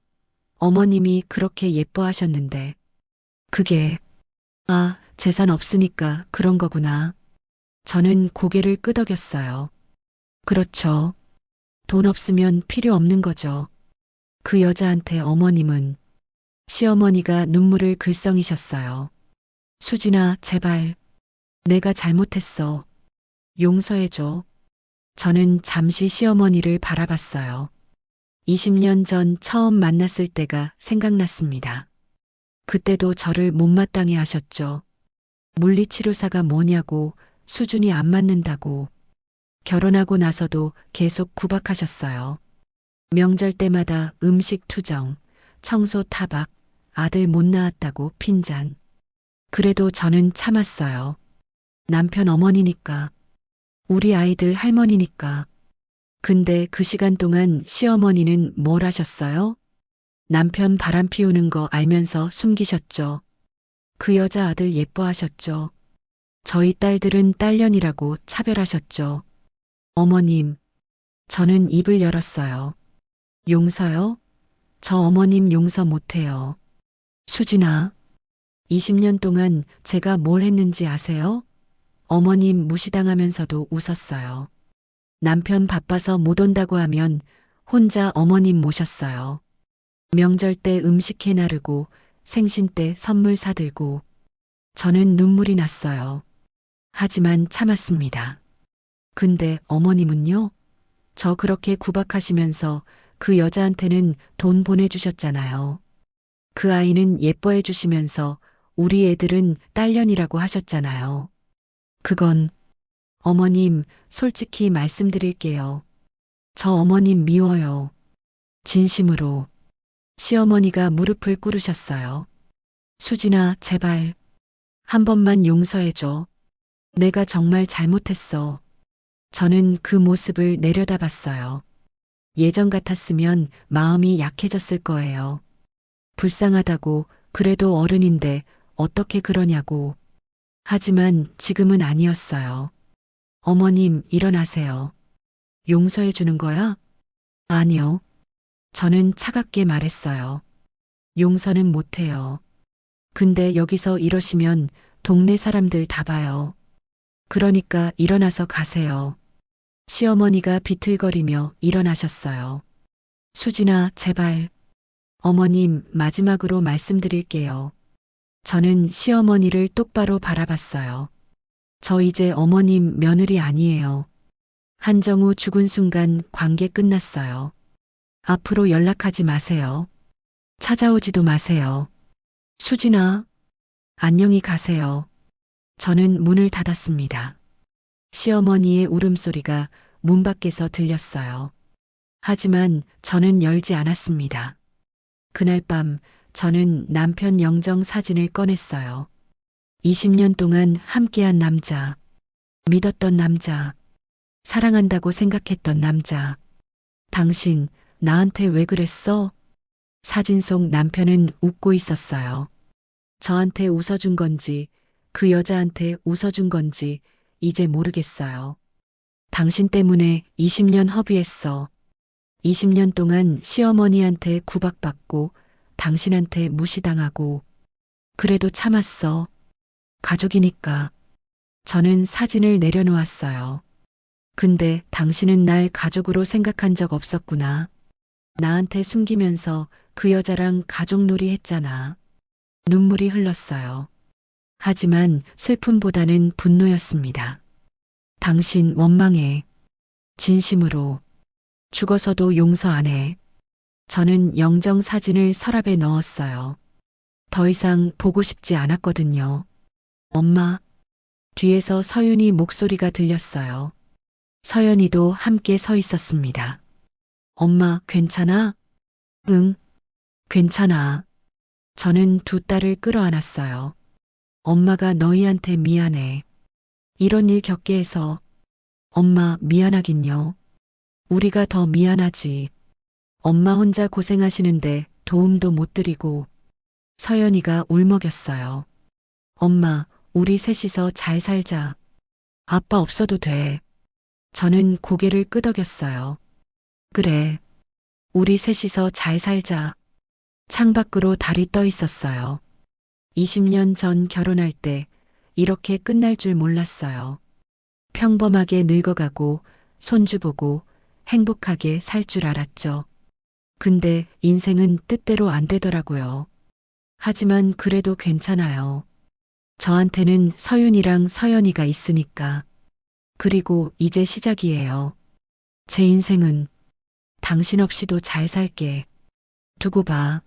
어머님이 그렇게 예뻐하셨는데. 그게, 재산 없으니까 그런 거구나. 저는 고개를 끄덕였어요. 그렇죠. 돈 없으면 필요 없는 거죠. 그 여자한테 어머님은. 시어머니가 눈물을 글썽이셨어요. 수진아, 제발. 내가 잘못했어. 용서해줘. 저는 잠시 시어머니를 바라봤어요. 20년 전 처음 만났을 때가 생각났습니다. 그때도 저를 못마땅해 하셨죠. 물리치료사가 뭐냐고, 수준이 안 맞는다고. 결혼하고 나서도 계속 구박하셨어요. 명절 때마다 음식 투정, 청소 타박, 아들 못 낳았다고 핀잔. 그래도 저는 참았어요. 남편 어머니니까. 우리 아이들 할머니니까. 근데 그 시간 동안 시어머니는 뭘 하셨어요? 남편 바람 피우는 거 알면서 숨기셨죠. 그 여자 아들 예뻐하셨죠. 저희 딸들은 딸년이라고 차별하셨죠. 어머님, 저는 입을 열었어요. 용서요? 저 어머님 용서 못해요. 수진아, 20년 동안 제가 뭘 했는지 아세요? 어머님 무시당하면서도 웃었어요. 남편 바빠서 못 온다고 하면 혼자 어머님 모셨어요. 명절 때 음식 해 나르고 생신 때 선물 사들고 저는 눈물이 났어요. 하지만 참았습니다. 근데 어머님은요? 저 그렇게 구박하시면서 그 여자한테는 돈 보내주셨잖아요. 그 아이는 예뻐해 주시면서 우리 애들은 딸년이라고 하셨잖아요. 그건 어머님 솔직히 말씀드릴게요. 저 어머님 미워요. 진심으로. 시어머니가 무릎을 꿇으셨어요. 수진아, 제발. 한 번만 용서해줘. 내가 정말 잘못했어. 저는 그 모습을 내려다봤어요. 예전 같았으면 마음이 약해졌을 거예요. 불쌍하다고, 그래도 어른인데 어떻게 그러냐고. 하지만 지금은 아니었어요. 어머님, 일어나세요. 용서해 주는 거야? 아니요. 저는 차갑게 말했어요. 용서는 못해요. 근데 여기서 이러시면 동네 사람들 다 봐요. 그러니까 일어나서 가세요. 시어머니가 비틀거리며 일어나셨어요. 수진아, 제발. 어머님, 마지막으로 말씀드릴게요. 저는 시어머니를 똑바로 바라봤어요. 저 이제 어머님 며느리 아니에요. 한정우 죽은 순간 관계 끝났어요. 앞으로 연락하지 마세요. 찾아오지도 마세요. 수진아, 안녕히 가세요. 저는 문을 닫았습니다. 시어머니의 울음소리가 문 밖에서 들렸어요. 하지만 저는 열지 않았습니다. 그날 밤 저는 남편 영정 사진을 꺼냈어요. 20년 동안 함께한 남자, 믿었던 남자, 사랑한다고 생각했던 남자. 당신, 나한테 왜 그랬어? 사진 속 남편은 웃고 있었어요. 저한테 웃어준 건지, 그 여자한테 웃어준 건지, 이제 모르겠어요. 당신 때문에 20년 허비했어. 20년 동안 시어머니한테 구박받고, 당신한테 무시당하고, 그래도 참았어. 가족이니까. 저는 사진을 내려놓았어요. 근데 당신은 날 가족으로 생각한 적 없었구나. 나한테 숨기면서 그 여자랑 가족놀이 했잖아. 눈물이 흘렀어요. 하지만 슬픔보다는 분노였습니다. 당신 원망해. 진심으로. 죽어서도 용서 안 해. 저는 영정 사진을 서랍에 넣었어요. 더 이상 보고 싶지 않았거든요. 엄마. 뒤에서 서윤이 목소리가 들렸어요. 서연이도 함께 서 있었습니다. 엄마, 괜찮아? 응, 괜찮아. 저는 두 딸을 끌어안았어요. 엄마가 너희한테 미안해. 이런 일 겪게 해서. 엄마, 미안하긴요. 우리가 더 미안하지. 엄마 혼자 고생하시는데 도움도 못 드리고. 서연이가 울먹였어요. 엄마, 우리 셋이서 잘 살자. 아빠 없어도 돼. 저는 고개를 끄덕였어요. 그래. 우리 셋이서 잘 살자. 창밖으로 달이 떠 있었어요. 20년 전 결혼할 때 이렇게 끝날 줄 몰랐어요. 평범하게 늙어가고 손주 보고 행복하게 살 줄 알았죠. 근데 인생은 뜻대로 안 되더라고요. 하지만 그래도 괜찮아요. 저한테는 서윤이랑 서연이가 있으니까. 그리고 이제 시작이에요. 제 인생은 당신 없이도 잘 살게. 두고 봐.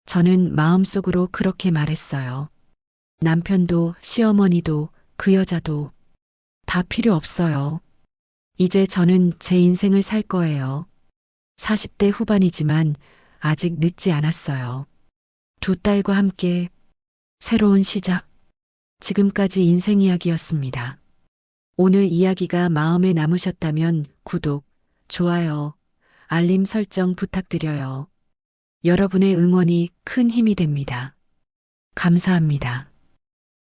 저는 마음속으로 그렇게 말했어요. 남편도 시어머니도 그 여자도 다 필요 없어요. 이제 저는 제 인생을 살 거예요. 40대 후반이지만 아직 늦지 않았어요. 두 딸과 함께 새로운 시작. 지금까지 인생 이야기였습니다. 오늘 이야기가 마음에 남으셨다면 구독, 좋아요, 알림 설정 부탁드려요. 여러분의 응원이 큰 힘이 됩니다. 감사합니다.